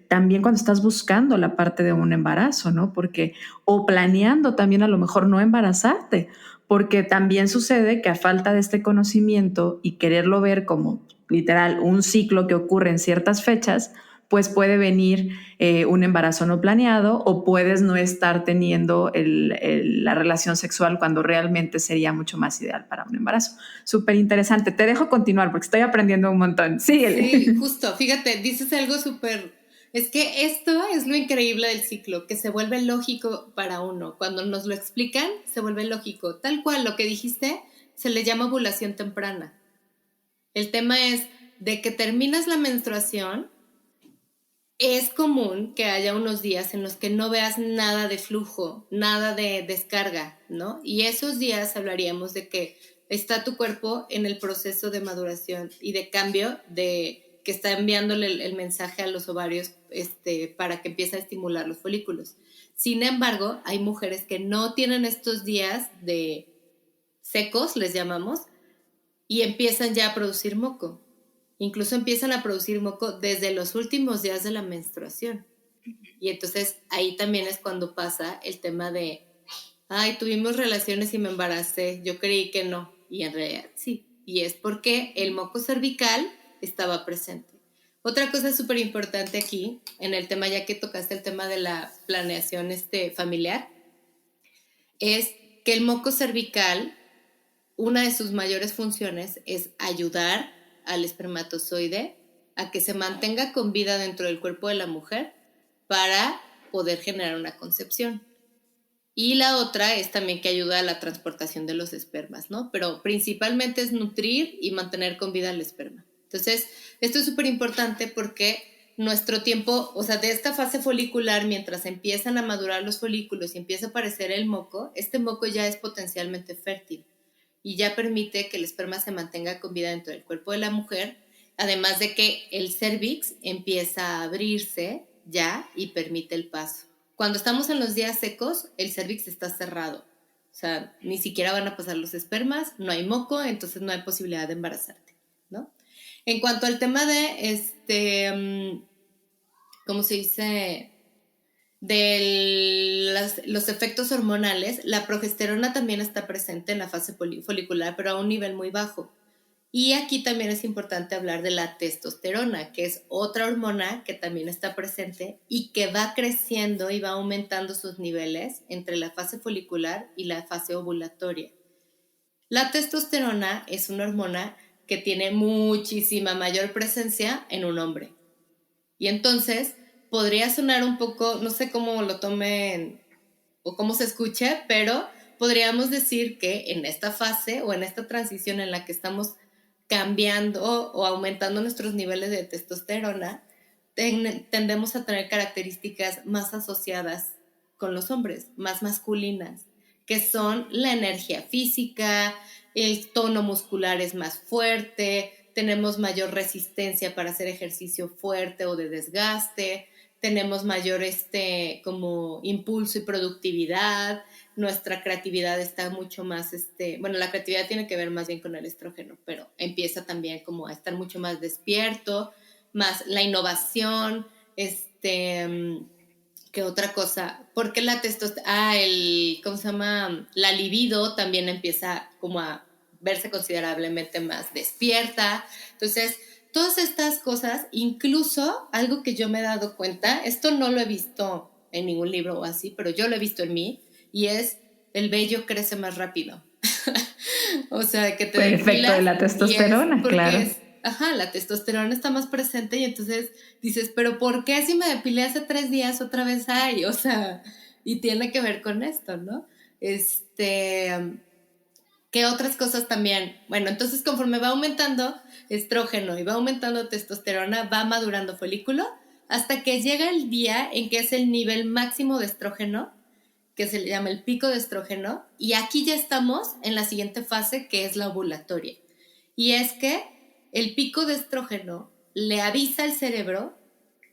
también cuando estás buscando la parte de un embarazo, ¿no? Porque, o planeando también a lo mejor no embarazarte, porque también sucede que a falta de este conocimiento y quererlo ver como literal un ciclo que ocurre en ciertas fechas, pues puede venir un embarazo no planeado o puedes no estar teniendo la relación sexual cuando realmente sería mucho más ideal para un embarazo. Súper interesante. Te dejo continuar porque estoy aprendiendo un montón. Síguele. Sí, justo. Fíjate, dices algo súper... Es que esto es lo increíble del ciclo, que se vuelve lógico para uno. Cuando nos lo explican, se vuelve lógico. Tal cual, lo que dijiste, se le llama ovulación temprana. El tema es de que terminas la menstruación. Es común que haya unos días en los que no veas nada de flujo, nada de descarga, ¿no? Y esos días hablaríamos de que está tu cuerpo en el proceso de maduración y de cambio, de que está enviándole el mensaje a los ovarios para que empiece a estimular los folículos. Sin embargo, hay mujeres que no tienen estos días de secos, les llamamos, y empiezan ya a producir moco. Incluso empiezan a producir moco desde los últimos días de la menstruación. Y entonces ahí también es cuando pasa el tema de, ay, tuvimos relaciones y me embaracé, yo creí que no, y en realidad sí. Y es porque el moco cervical estaba presente. Otra cosa súper importante aquí, en el tema, ya que tocaste el tema de la planeación familiar, es que el moco cervical, una de sus mayores funciones es ayudar al espermatozoide a que se mantenga con vida dentro del cuerpo de la mujer para poder generar una concepción. Y la otra es también que ayuda a la transportación de los espermas, ¿no? Pero principalmente es nutrir y mantener con vida el esperma. Entonces, esto es súper importante porque nuestro tiempo, o sea, de esta fase folicular, mientras empiezan a madurar los folículos y empieza a aparecer el moco, este moco ya es potencialmente fértil y ya permite que el esperma se mantenga con vida dentro del cuerpo de la mujer, además de que el cérvix empieza a abrirse ya y permite el paso. Cuando estamos en los días secos, el cérvix está cerrado. O sea, ni siquiera van a pasar los espermas, no hay moco, entonces no hay posibilidad de embarazarte, ¿no? En cuanto al tema de, ¿cómo se dice? De los efectos hormonales, la progesterona también está presente en la fase folicular, pero a un nivel muy bajo. Y aquí también es importante hablar de la testosterona, que es otra hormona que también está presente y que va creciendo y va aumentando sus niveles entre la fase folicular y la fase ovulatoria. La testosterona es una hormona que tiene muchísima mayor presencia en un hombre. Y entonces podría sonar un poco, no sé cómo lo tomen o cómo se escuche, pero podríamos decir que en esta fase o en esta transición en la que estamos cambiando o aumentando nuestros niveles de testosterona, tendemos a tener características más asociadas con los hombres, más masculinas, que son la energía física, el tono muscular es más fuerte, tenemos mayor resistencia para hacer ejercicio fuerte o de desgaste, tenemos mayor como impulso y productividad, nuestra creatividad está mucho más, bueno, la creatividad tiene que ver más bien con el estrógeno, pero empieza también como a estar mucho más despierto, más la innovación, ¿qué otra cosa? Porque la testosterona, ¿cómo se llama? La libido también empieza como a verse considerablemente más despierta. Entonces, todas estas cosas, incluso algo que yo me he dado cuenta, esto no lo he visto en ningún libro o así, pero yo lo he visto en mí, y es el vello crece más rápido. O sea, que te Por el efecto de depilas la y es testosterona, porque claro. es, ajá, la testosterona está más presente y entonces dices, pero ¿por qué si me depilé hace 3 días otra vez hay? O sea, y tiene que ver con esto, ¿no? ¿Qué otras cosas también? Bueno, entonces conforme va aumentando estrógeno y va aumentando testosterona, va madurando folículo hasta que llega el día en que es el nivel máximo de estrógeno, que se le llama el pico de estrógeno, y aquí ya estamos en la siguiente fase, que es la ovulatoria. Y es que el pico de estrógeno le avisa al cerebro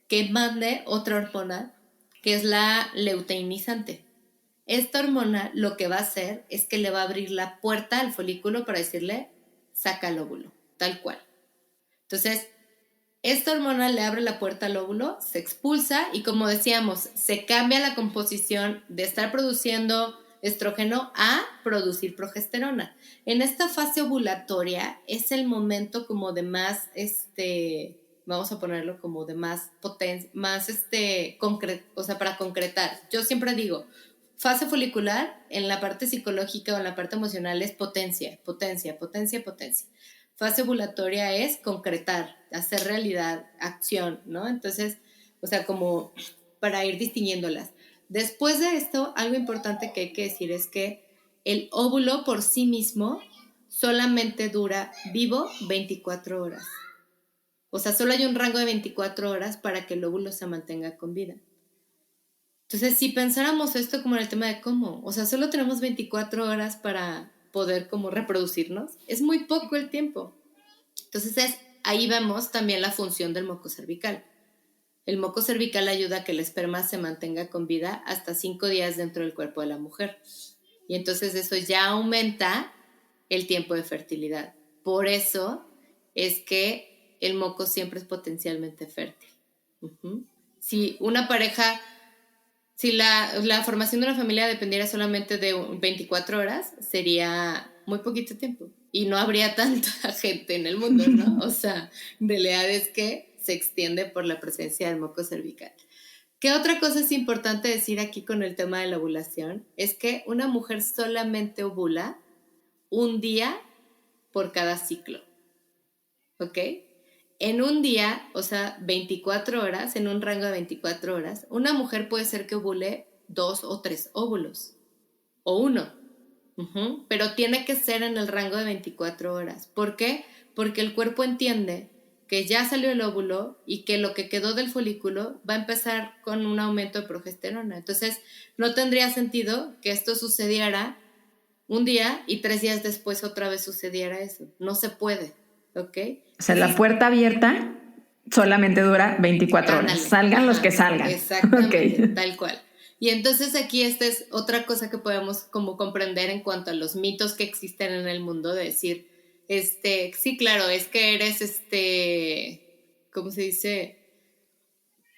que mande otra hormona, que es la luteinizante. Esta hormona lo que va a hacer es que le va a abrir la puerta al folículo para decirle, saca el óvulo, tal cual. Entonces, esta hormona le abre la puerta al óvulo, se expulsa y, como decíamos, se cambia la composición de estar produciendo estrógeno a producir progesterona. En esta fase ovulatoria es el momento como de más, vamos a ponerlo como de más potencia, más o sea, para concretar. Yo siempre digo, fase folicular en la parte psicológica o en la parte emocional es potencia, potencia, potencia, potencia. Fase ovulatoria es concretar, hacer realidad, acción, ¿no? Entonces, o sea, como para ir distinguiéndolas. Después de esto, algo importante que hay que decir es que el óvulo por sí mismo solamente dura vivo 24 horas. O sea, solo hay un rango de 24 horas para que el óvulo se mantenga con vida. Entonces, si pensáramos esto como en el tema de cómo, o sea, solo tenemos 24 horas para poder como reproducirnos, es muy poco el tiempo. Entonces, ahí vemos también la función del moco cervical. El moco cervical ayuda a que el esperma se mantenga con vida hasta 5 días dentro del cuerpo de la mujer. Y entonces eso ya aumenta el tiempo de fertilidad. Por eso es que el moco siempre es potencialmente fértil. Uh-huh. Si una pareja, si la formación de una familia dependiera solamente de 24 horas, sería muy poquito tiempo y no habría tanta gente en el mundo, ¿no? O sea, en realidad es que se extiende por la presencia del moco cervical. ¿Qué otra cosa es importante decir aquí con el tema de la ovulación? Es que una mujer solamente ovula un día por cada ciclo, ¿ok? En un día, o sea, 24 horas, en un rango de 24 horas, una mujer puede ser que ovule 2 o 3 óvulos, o 1, pero tiene que ser en el rango de 24 horas. ¿Por qué? Porque el cuerpo entiende que ya salió el óvulo y que lo que quedó del folículo va a empezar con un aumento de progesterona. Entonces, no tendría sentido que esto sucediera un día y 3 días después otra vez sucediera eso. No se puede, ¿ok? O sea, la puerta abierta solamente dura 24 horas. Ándale. Salgan los que salgan. Exactamente, Okay. tal cual. Y entonces aquí esta es otra cosa que podemos como comprender en cuanto a los mitos que existen en el mundo, de decir, sí, claro, es que eres, ¿cómo se dice?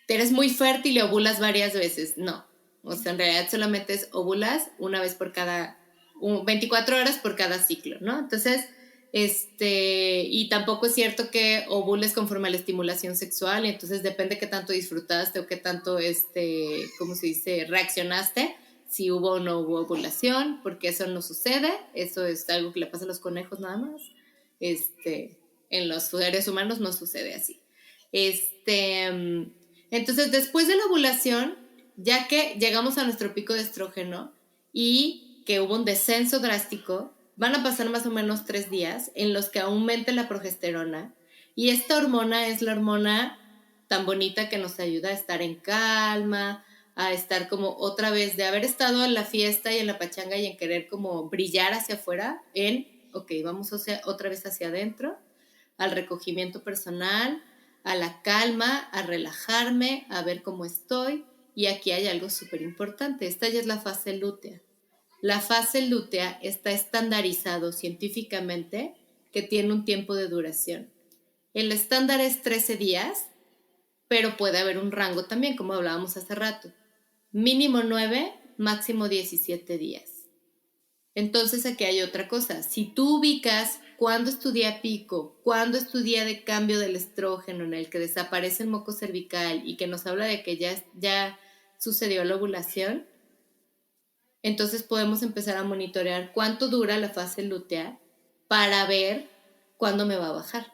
Eres muy fértil y ovulas varias veces. No, o sea, en realidad solamente es ovulas una vez por cada, 24 horas por cada ciclo, ¿no? Entonces, y tampoco es cierto que ovules conforme a la estimulación sexual, y entonces depende qué tanto disfrutaste o qué tanto, ¿cómo se dice? Reaccionaste, si hubo o no hubo ovulación, porque eso no sucede, eso es algo que le pasa a los conejos nada más, en los seres humanos no sucede así. Entonces, después de la ovulación, ya que llegamos a nuestro pico de estrógeno y que hubo un descenso drástico, van a pasar más o menos 3 días en los que aumente la progesterona, y esta hormona es la hormona tan bonita que nos ayuda a estar en calma, a estar como otra vez, de haber estado en la fiesta y en la pachanga y en querer como brillar hacia afuera, vamos otra vez hacia adentro, al recogimiento personal, a la calma, a relajarme, a ver cómo estoy. Y aquí hay algo súper importante, esta ya es la fase lútea. La fase lútea está estandarizado científicamente que tiene un tiempo de duración. El estándar es 13 días, pero puede haber un rango también, como hablábamos hace rato. Mínimo 9, máximo 17 días. Entonces aquí hay otra cosa. Si tú ubicas cuándo es tu día pico, cuándo es tu día de cambio del estrógeno en el que desaparece el moco cervical y que nos habla de que ya sucedió la ovulación, entonces podemos empezar a monitorear cuánto dura la fase lútea para ver cuándo me va a bajar.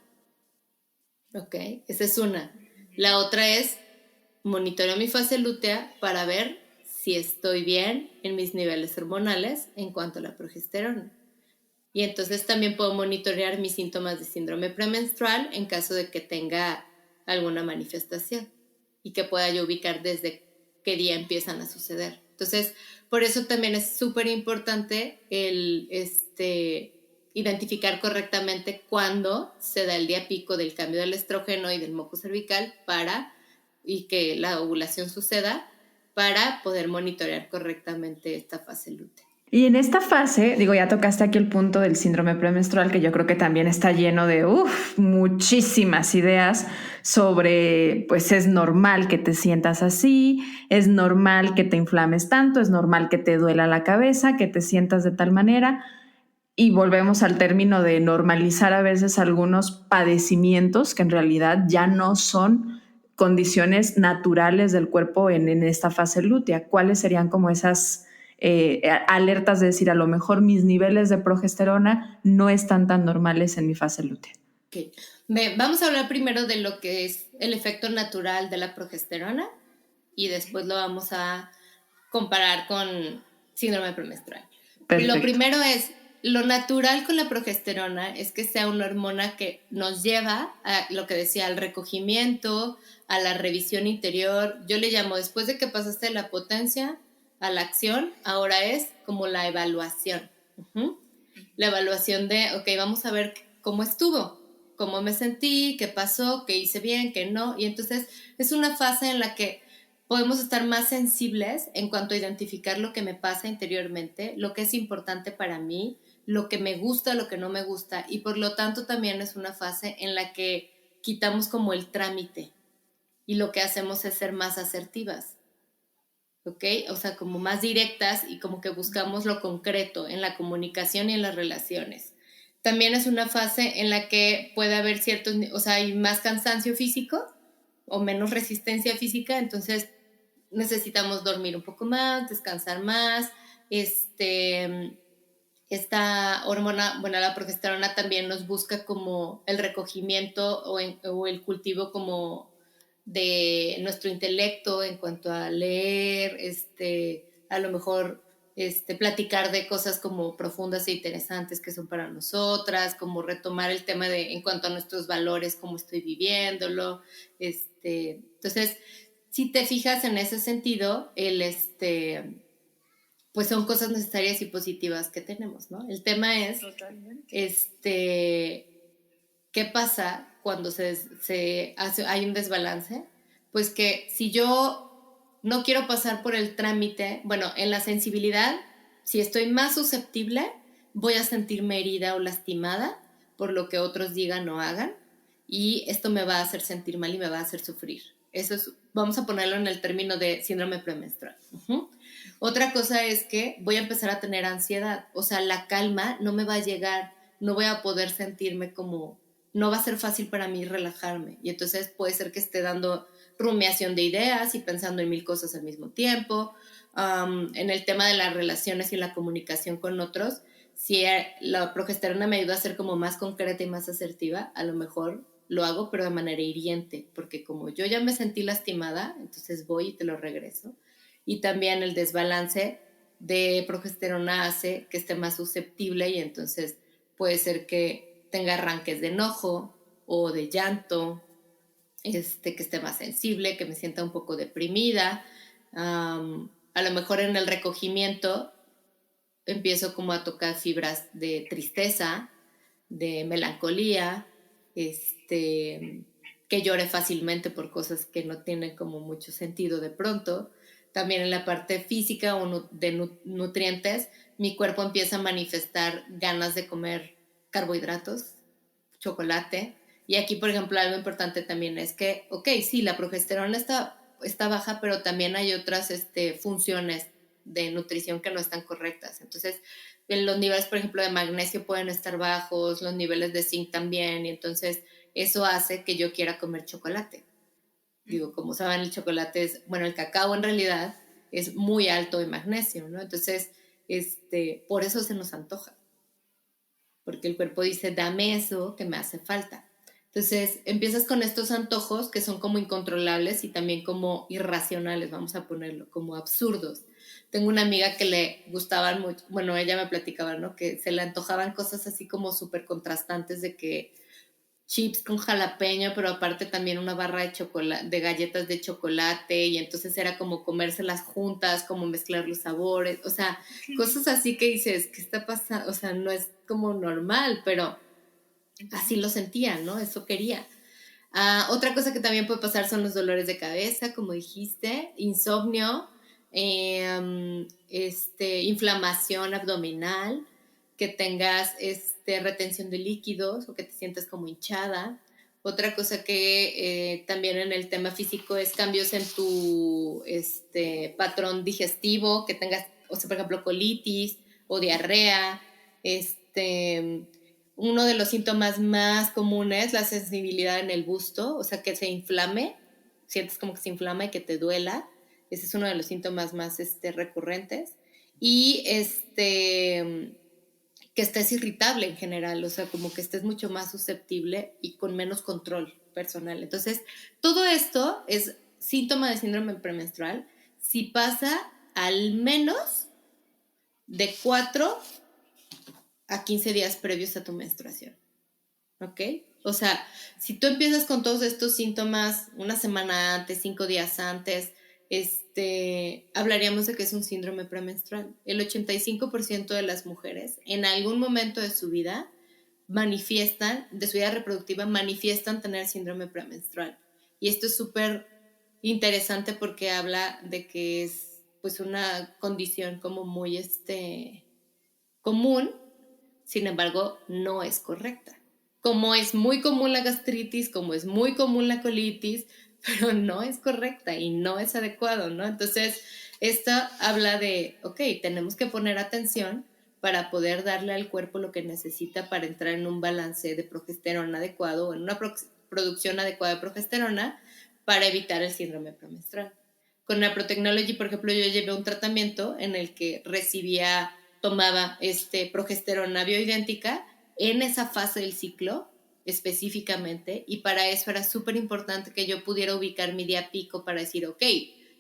¿Ok? Esa es una. La otra es monitoreo mi fase lútea para ver si estoy bien en mis niveles hormonales en cuanto a la progesterona. Y entonces también puedo monitorear mis síntomas de síndrome premenstrual en caso de que tenga alguna manifestación y que pueda yo ubicar desde qué día empiezan a suceder. Entonces, por eso también es súper importante el identificar correctamente cuándo se da el día pico del cambio del estrógeno y del moco cervical y que la ovulación suceda para poder monitorear correctamente esta fase lútea. Y en esta fase, digo, ya tocaste aquí el punto del síndrome premenstrual, que yo creo que también está lleno de muchísimas ideas sobre, pues es normal que te sientas así, es normal que te inflames tanto, es normal que te duela la cabeza, que te sientas de tal manera. Y volvemos al término de normalizar a veces algunos padecimientos que en realidad ya no son condiciones naturales del cuerpo en esta fase lútea. ¿Cuáles serían como esas alertas de decir, a lo mejor mis niveles de progesterona no están tan normales en mi fase lútea? Okay. Vamos a hablar primero de lo que es el efecto natural de la progesterona y después lo vamos a comparar con síndrome premenstrual. Perfecto. Lo primero es, lo natural con la progesterona es que sea una hormona que nos lleva a lo que decía, al recogimiento, a la revisión interior. Yo le llamo, después de que pasaste de la potencia a la acción, ahora es como la evaluación. La evaluación de, vamos a ver cómo estuvo, cómo me sentí, qué pasó, qué hice bien, qué no. Y entonces es una fase en la que podemos estar más sensibles en cuanto a identificar lo que me pasa interiormente, lo que es importante para mí, lo que me gusta, lo que no me gusta, y por lo tanto también es una fase en la que quitamos como el trámite y lo que hacemos es ser más asertivas, ¿ok? O sea, como más directas y como que buscamos lo concreto en la comunicación y en las relaciones. También es una fase en la que puede haber ciertos, o sea, hay más cansancio físico o menos resistencia física, entonces necesitamos dormir un poco más, descansar más, esta hormona, bueno, la progesterona también nos busca como el recogimiento o el cultivo como de nuestro intelecto en cuanto a leer, a lo mejor platicar de cosas como profundas e interesantes que son para nosotras, como retomar el tema de en cuanto a nuestros valores, cómo estoy viviéndolo. Entonces, si te fijas en ese sentido, pues son cosas necesarias y positivas que tenemos, ¿no? El tema es, ¿qué pasa cuando hay un desbalance? Pues que si yo no quiero pasar por el trámite, bueno, en la sensibilidad, si estoy más susceptible, voy a sentirme herida o lastimada por lo que otros digan o hagan, y esto me va a hacer sentir mal y me va a hacer sufrir. Eso es, vamos a ponerlo en el término de síndrome premenstrual. Otra cosa es que voy a empezar a tener ansiedad, o sea, la calma no me va a llegar, no voy a poder sentirme como, no va a ser fácil para mí relajarme, y entonces puede ser que esté dando rumiación de ideas y pensando en mil cosas al mismo tiempo. En el tema de las relaciones y la comunicación con otros, si la progesterona me ayuda a ser como más concreta y más asertiva, a lo mejor lo hago, pero de manera hiriente, porque como yo ya me sentí lastimada, entonces voy y te lo regreso. Y también el desbalance de progesterona hace que esté más susceptible, y entonces puede ser que tenga arranques de enojo o de llanto, que esté más sensible, que me sienta un poco deprimida. A lo mejor en el recogimiento empiezo como a tocar fibras de tristeza, de melancolía, que llore fácilmente por cosas que no tienen como mucho sentido de pronto. También en la parte física o de nutrientes, mi cuerpo empieza a manifestar ganas de comer carbohidratos, chocolate. Y aquí, por ejemplo, algo importante también es que, ok, sí, la progesterona está baja, pero también hay otras funciones de nutrición que no están correctas. Entonces, los niveles, por ejemplo, de magnesio pueden estar bajos, los niveles de zinc también, y entonces eso hace que yo quiera comer chocolate. Digo, como saben, el chocolate es, bueno, el cacao en realidad es muy alto en magnesio, ¿no? Entonces, por eso se nos antoja, porque el cuerpo dice, dame eso que me hace falta. Entonces, empiezas con estos antojos que son como incontrolables y también como irracionales, vamos a ponerlo, como absurdos. Tengo una amiga que le gustaban mucho, bueno, ella me platicaba, ¿no? Que se le antojaban cosas así como súper contrastantes, de que chips con jalapeño, pero aparte también una barra de chocolate, de galletas de chocolate, y entonces era como comérselas juntas, como mezclar los sabores, o sea, cosas así que dices, ¿qué está pasando? O sea, no es como normal, pero así lo sentía, ¿no? Eso quería. Otra cosa que también puede pasar son los dolores de cabeza, como dijiste, insomnio, inflamación abdominal, que tengas retención de líquidos o que te sientas como hinchada. Otra cosa que también en el tema físico es cambios en tu patrón digestivo, que tengas, o sea, por ejemplo, colitis o diarrea. Uno de los síntomas más comunes, la sensibilidad en el busto, o sea, que se inflame, sientes como que se inflama y que te duela. Ese es uno de los síntomas más recurrentes. Y que estés irritable en general, o sea, como que estés mucho más susceptible y con menos control personal. Entonces, todo esto es síntoma de síndrome premenstrual si pasa al menos de 4 a 15 días previos a tu menstruación. ¿Ok? O sea, si tú empiezas con todos estos síntomas una semana antes, 5 días antes, hablaríamos de que es un síndrome premenstrual. El 85% de las mujeres en algún momento de su vida de su vida reproductiva, manifiestan tener síndrome premenstrual. Y esto es súper interesante porque habla de que es pues una condición como muy común, sin embargo, no es correcta. como es muy común la gastritis, como es muy común la colitis, pero no es correcta y no es adecuado, ¿no? Entonces, esto habla de, ok, tenemos que poner atención para poder darle al cuerpo lo que necesita para entrar en un balance de progesterona adecuado o en una producción adecuada de progesterona para evitar el síndrome premenstrual. Con la Protechnology, por ejemplo, yo llevé un tratamiento en el que tomaba progesterona bioidéntica en esa fase del ciclo específicamente, y para eso era súper importante que yo pudiera ubicar mi día pico para decir, ok,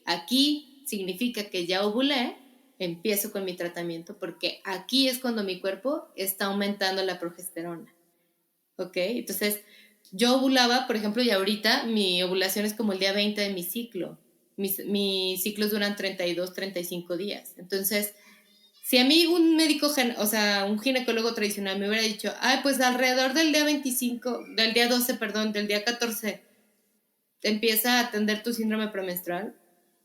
aquí significa que ya ovulé, empiezo con mi tratamiento, porque aquí es cuando mi cuerpo está aumentando la progesterona, ¿ok? Entonces, yo ovulaba, por ejemplo, y ahorita mi ovulación es como el día 20 de mi ciclo. Mis ciclos duran 32, 35 días. Entonces, si a mí un médico, o sea, un ginecólogo tradicional me hubiera dicho, ay, pues alrededor del día 25, del día 12, perdón, del día 14, te empieza a atender tu síndrome premenstrual,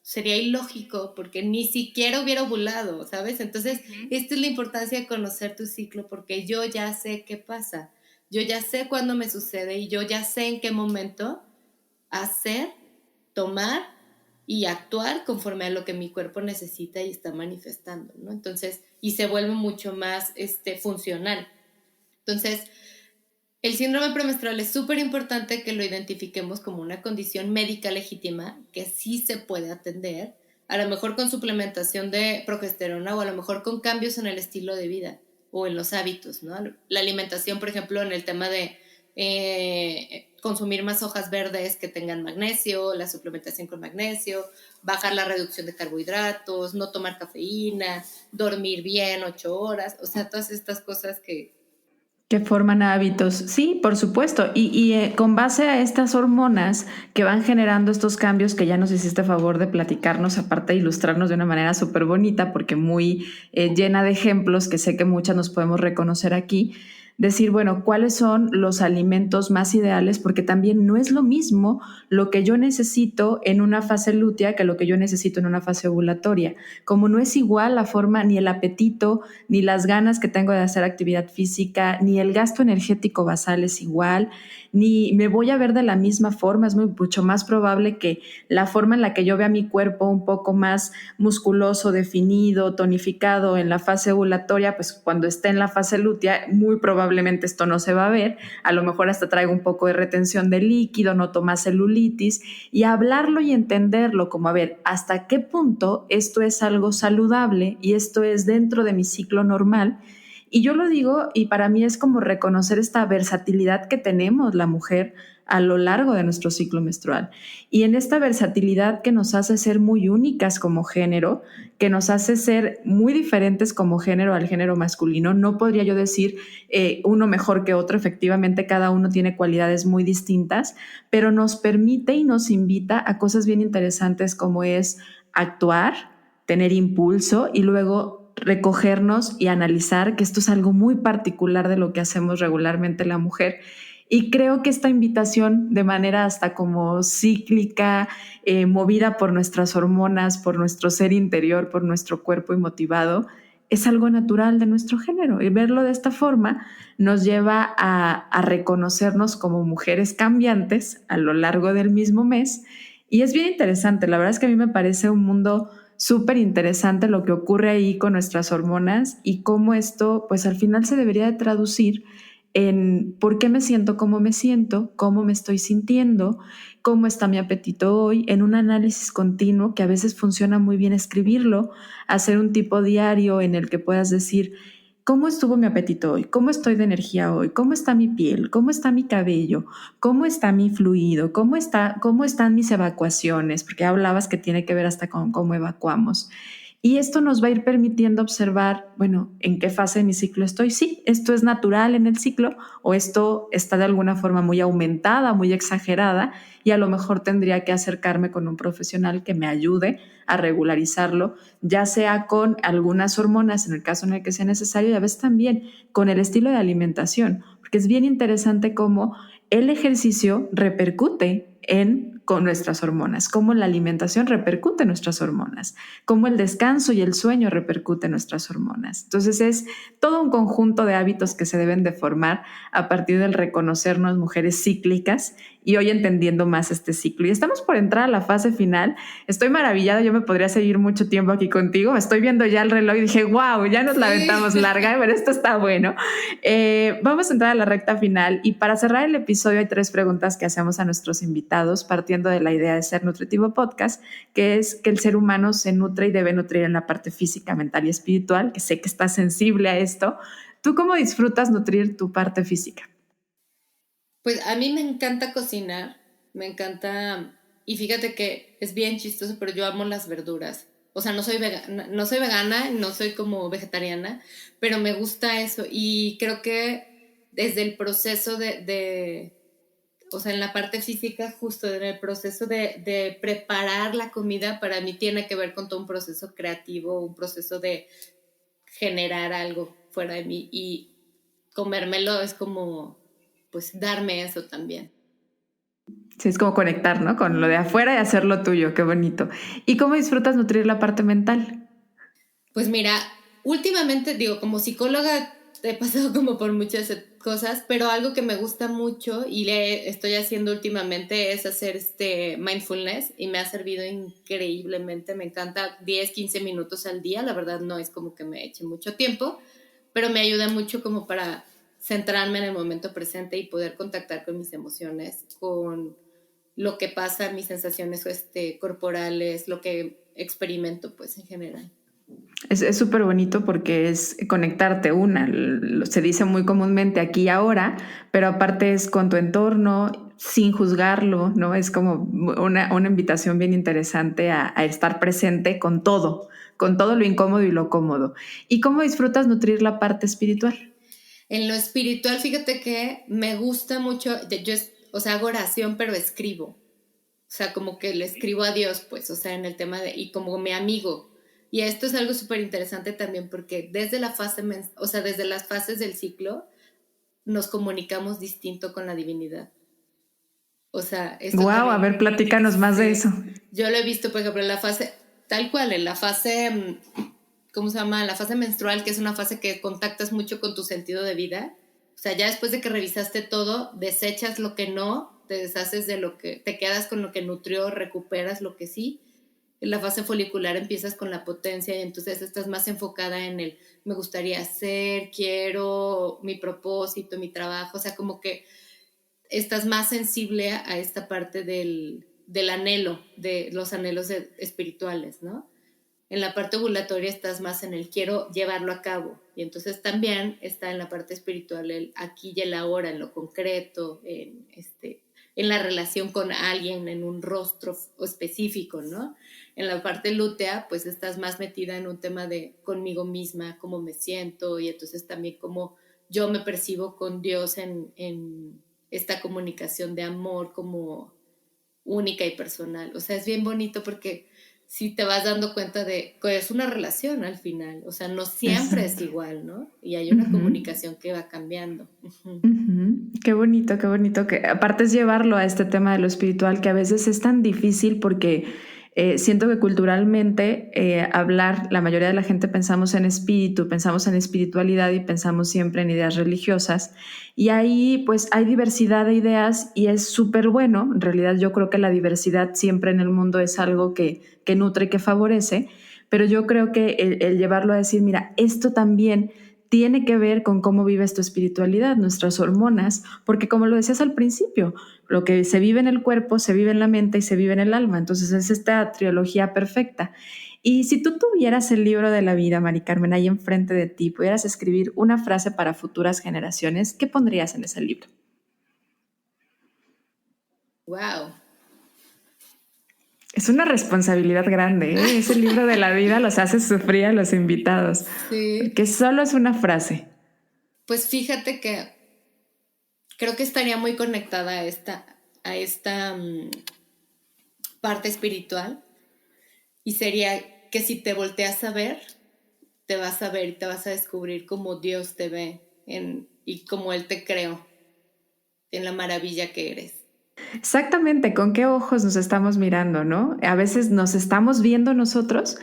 sería ilógico porque ni siquiera hubiera ovulado, ¿sabes? Entonces, esta es la importancia de conocer tu ciclo, porque yo ya sé qué pasa, yo ya sé cuándo me sucede y yo ya sé en qué momento hacer, tomar y actuar conforme a lo que mi cuerpo necesita y está manifestando, ¿no? Entonces, y se vuelve mucho más funcional. Entonces, el síndrome premenstrual es súper importante que lo identifiquemos como una condición médica legítima que sí se puede atender, a lo mejor con suplementación de progesterona o a lo mejor con cambios en el estilo de vida o en los hábitos, ¿no? La alimentación, por ejemplo, en el tema de consumir más hojas verdes que tengan magnesio, la suplementación con magnesio, bajar la reducción de carbohidratos, no tomar cafeína, dormir bien 8 horas, o sea, todas estas cosas que forman hábitos. Sí, por supuesto. Y con base a estas hormonas que van generando estos cambios que ya nos hiciste favor de platicarnos, aparte de ilustrarnos de una manera súper bonita, porque muy llena de ejemplos que sé que muchas nos podemos reconocer aquí, decir, bueno, ¿cuáles son los alimentos más ideales? Porque también no es lo mismo lo que yo necesito en una fase lútea que lo que yo necesito en una fase ovulatoria. Como no es igual la forma, ni el apetito, ni las ganas que tengo de hacer actividad física, ni el gasto energético basal es igual, ni me voy a ver de la misma forma. Es mucho más probable que la forma en la que yo vea mi cuerpo un poco más musculoso, definido, tonificado en la fase ovulatoria, pues cuando esté en la fase lútea, muy probablemente esto no se va a ver. A lo mejor hasta traigo un poco de retención de líquido, noto más celulitis, y hablarlo y entenderlo como, a ver, ¿hasta qué punto esto es algo saludable y esto es dentro de mi ciclo normal? Y yo lo digo, y para mí es como reconocer esta versatilidad que tenemos la mujer a lo largo de nuestro ciclo menstrual. Y en esta versatilidad que nos hace ser muy únicas como género, que nos hace ser muy diferentes como género al género masculino. No podría yo decir uno mejor que otro, efectivamente cada uno tiene cualidades muy distintas, pero nos permite y nos invita a cosas bien interesantes como es actuar, tener impulso y luego recogernos y analizar que esto es algo muy particular de lo que hacemos regularmente la mujer. Y creo que esta invitación, de manera hasta como cíclica, movida por nuestras hormonas, por nuestro ser interior, por nuestro cuerpo y motivado, es algo natural de nuestro género. Y verlo de esta forma nos lleva a reconocernos como mujeres cambiantes a lo largo del mismo mes. Y es bien interesante. La verdad es que a mí me parece un mundo súper interesante lo que ocurre ahí con nuestras hormonas y cómo esto, pues al final se debería de traducir en por qué me siento como me siento, cómo me estoy sintiendo, cómo está mi apetito hoy, en un análisis continuo que a veces funciona muy bien escribirlo, hacer un tipo diario en el que puedas decir, ¿cómo estuvo mi apetito hoy? ¿Cómo estoy de energía hoy? ¿Cómo está mi piel? ¿Cómo está mi cabello? ¿Cómo está mi fluido? ¿Cómo están mis evacuaciones? Porque hablabas que tiene que ver hasta con cómo evacuamos. Y esto nos va a ir permitiendo observar, bueno, en qué fase de mi ciclo estoy. Sí, esto es natural en el ciclo o esto está de alguna forma muy aumentada, muy exagerada y a lo mejor tendría que acercarme con un profesional que me ayude a regularizarlo, ya sea con algunas hormonas en el caso en el que sea necesario y a veces también con el estilo de alimentación, porque es bien interesante cómo el ejercicio repercute en con nuestras hormonas, cómo la alimentación repercute en nuestras hormonas, cómo el descanso y el sueño repercuten en nuestras hormonas. Entonces es todo un conjunto de hábitos que se deben de formar a partir del reconocernos mujeres cíclicas y hoy entendiendo más este ciclo. Y estamos por entrar a la fase final. Estoy maravillada, yo me podría seguir mucho tiempo aquí contigo. Me estoy viendo ya el reloj y dije, wow, ya nos la aventamos larga, pero esto está bueno. Vamos a entrar a la recta final y para cerrar el episodio hay 3 preguntas que hacemos a nuestros invitados partiendo de la idea de Ser Nutritivo Podcast, que es que el ser humano se nutre y debe nutrir en la parte física, mental y espiritual, que sé que estás sensible a esto. ¿Tú cómo disfrutas nutrir tu parte física? Pues a mí me encanta cocinar, me encanta, y fíjate que es bien chistoso, pero yo amo las verduras. O sea, no soy vegana, no soy como vegetariana, pero me gusta eso y creo que desde el proceso o sea, en la parte física, justo en el proceso de preparar la comida, para mí tiene que ver con todo un proceso creativo, un proceso de generar algo fuera de mí y comérmelo es como, pues, darme eso también. Sí, es como conectar, ¿no? Con lo de afuera y hacer lo tuyo, qué bonito. ¿Y cómo disfrutas nutrir la parte mental? Pues mira, últimamente, digo, como psicóloga he pasado como por muchas cosas, pero algo que me gusta mucho y le estoy haciendo últimamente es hacer mindfulness y me ha servido increíblemente. Me encanta 10, 15 minutos al día, la verdad no es como que me eche mucho tiempo, pero me ayuda mucho como para centrarme en el momento presente y poder contactar con mis emociones, con lo que pasa, mis sensaciones corporales, lo que experimento pues en general. Es súper bonito porque es conectarte se dice muy comúnmente aquí y ahora, pero aparte es con tu entorno, sin juzgarlo, ¿no? Es como una invitación bien interesante a estar presente con todo lo incómodo y lo cómodo. ¿Y cómo disfrutas nutrir la parte espiritual? En lo espiritual, fíjate que me gusta mucho, o sea, hago oración, pero escribo. O sea, como que le escribo a Dios, pues, o sea, en el tema y como mi amigo. Y esto es algo súper interesante también porque o sea, desde las fases del ciclo nos comunicamos distinto con la divinidad. O sea, esto Wow, a también, ver, platícanos más de eso. yo lo he visto, por ejemplo, en la fase, tal cual, en la fase, ¿cómo se llama? La fase menstrual, que es una fase que contactas mucho con tu sentido de vida. O sea, ya después de que revisaste todo, desechas lo que no, te deshaces de lo que, te quedas con lo que nutrió, recuperas lo que sí. En la fase folicular empiezas con la potencia y entonces estás más enfocada en el me gustaría hacer, quiero, mi propósito, mi trabajo. O sea, como que estás más sensible a esta parte del anhelo, de los anhelos espirituales, ¿no? En la parte ovulatoria estás más en el quiero llevarlo a cabo y entonces también está en la parte espiritual el aquí y el ahora, en lo concreto, en la relación con alguien, en un rostro específico, ¿no? En la parte lútea, pues estás más metida en un tema de conmigo misma, cómo me siento y entonces también cómo yo me percibo con Dios en esta comunicación de amor como única y personal. O sea, es bien bonito porque si te vas dando cuenta de que es una relación al final, o sea, no siempre es Exacto. igual, ¿no? Y hay una Uh-huh. comunicación que va cambiando. Uh-huh. Qué bonito, qué bonito. Que aparte es llevarlo a este tema de lo espiritual que a veces es tan difícil porque siento que culturalmente hablar, la mayoría de la gente pensamos en espíritu, pensamos en espiritualidad y pensamos siempre en ideas religiosas. Y ahí pues hay diversidad de ideas y es súper bueno. En realidad yo creo que la diversidad siempre en el mundo es algo que nutre y que favorece, pero yo creo que el llevarlo a decir, mira, esto también tiene que ver con cómo vives tu espiritualidad, nuestras hormonas, porque como lo decías al principio, lo que se vive en el cuerpo, se vive en la mente y se vive en el alma. Entonces es esta trilogía perfecta. Y si tú tuvieras el libro de la vida, Mari Carmen, ahí enfrente de ti, pudieras escribir una frase para futuras generaciones, ¿qué pondrías en ese libro? Wow. Es una responsabilidad grande, ¿eh? Ese libro de la vida los hace sufrir a los invitados, Sí. porque solo es una frase. Pues fíjate que creo que estaría muy conectada a esta parte espiritual y sería que si te volteas a ver, te vas a ver y te vas a descubrir cómo Dios te ve y cómo Él te creó en la maravilla que eres. Exactamente, ¿con qué ojos nos estamos mirando, no? A veces nos estamos viendo nosotros,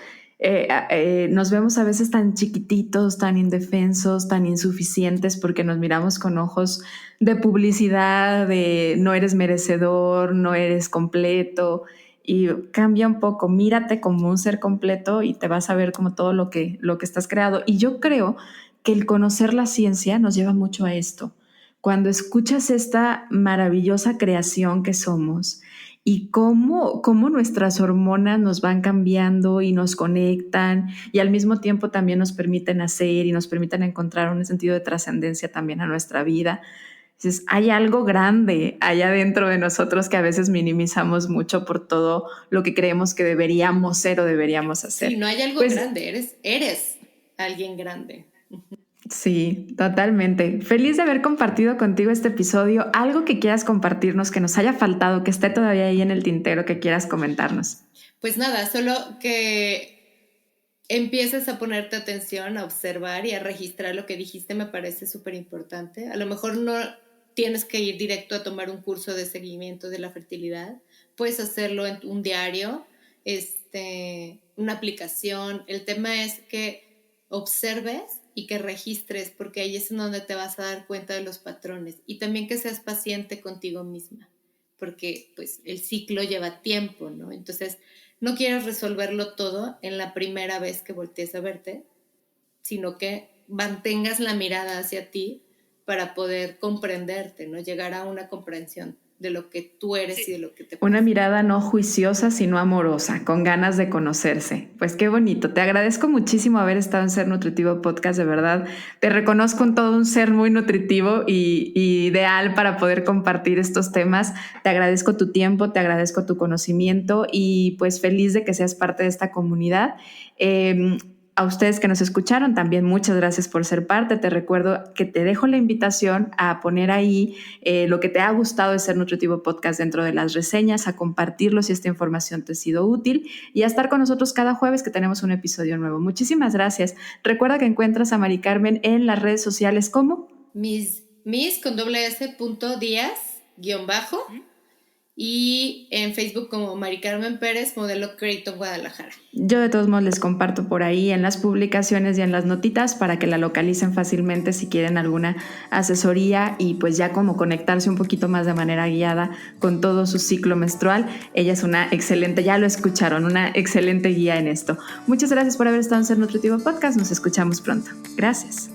nos vemos a veces tan chiquititos, tan indefensos, tan insuficientes porque nos miramos con ojos de publicidad, de no eres merecedor, no eres completo y cambia un poco, mírate como un ser completo y te vas a ver como todo lo que estás creado. Y yo creo que el conocer la ciencia nos lleva mucho a esto cuando escuchas esta maravillosa creación que somos y cómo nuestras hormonas nos van cambiando y nos conectan y al mismo tiempo también nos permiten hacer y nos permiten encontrar un sentido de trascendencia también a nuestra vida. Entonces, hay algo grande allá dentro de nosotros que a veces minimizamos mucho por todo lo que creemos que deberíamos ser o deberíamos Sí, hacer. no hay algo Pues grande, eres alguien grande. sí, totalmente. Feliz de haber compartido contigo este episodio. Algo que quieras compartirnos, que nos haya faltado, que esté todavía ahí en el tintero, que quieras comentarnos. Pues nada, solo que empieces a ponerte atención, a observar y a registrar lo que dijiste me parece súper importante. A lo mejor no tienes que ir directo a tomar un curso de seguimiento de la fertilidad. Puedes hacerlo en un diario, una aplicación. El tema es que observes y que registres, porque ahí es en donde te vas a dar cuenta de los patrones. Y también que seas paciente contigo misma, porque pues el ciclo lleva tiempo, ¿no? Entonces, no quieres resolverlo todo en la primera vez que voltees a verte, sino que mantengas la mirada hacia ti para poder comprenderte, ¿no? Llegar a una comprensión de lo que tú eres y de lo que te pasa. Una mirada no juiciosa, sino amorosa, con ganas de conocerse. Pues qué bonito. Te agradezco muchísimo haber estado en Ser Nutritivo Podcast, de verdad. Te reconozco en todo un ser muy nutritivo y ideal para poder compartir estos temas. Te agradezco tu tiempo, te agradezco tu conocimiento y pues feliz de que seas parte de esta comunidad. A ustedes que nos escucharon también muchas gracias por ser parte. Te recuerdo que te dejo la invitación a poner ahí lo que te ha gustado de Ser Nutritivo Podcast dentro de las reseñas, a compartirlo si esta información te ha sido útil y a estar con nosotros cada jueves que tenemos un episodio nuevo. Muchísimas gracias. Recuerda que encuentras a Mari Carmen en las redes sociales como Mis con doble S punto Díaz guión bajo y en Facebook como Mari Carmen Pérez, modelo Creighton Guadalajara. Yo de todos modos les comparto por ahí en las publicaciones y en las notitas para que la localicen fácilmente si quieren alguna asesoría y pues ya como conectarse un poquito más de manera guiada con todo su ciclo menstrual. Ella es una excelente, ya lo escucharon, una excelente guía en esto. Muchas gracias por haber estado en Ser Nutritivo Podcast. Nos escuchamos pronto. Gracias.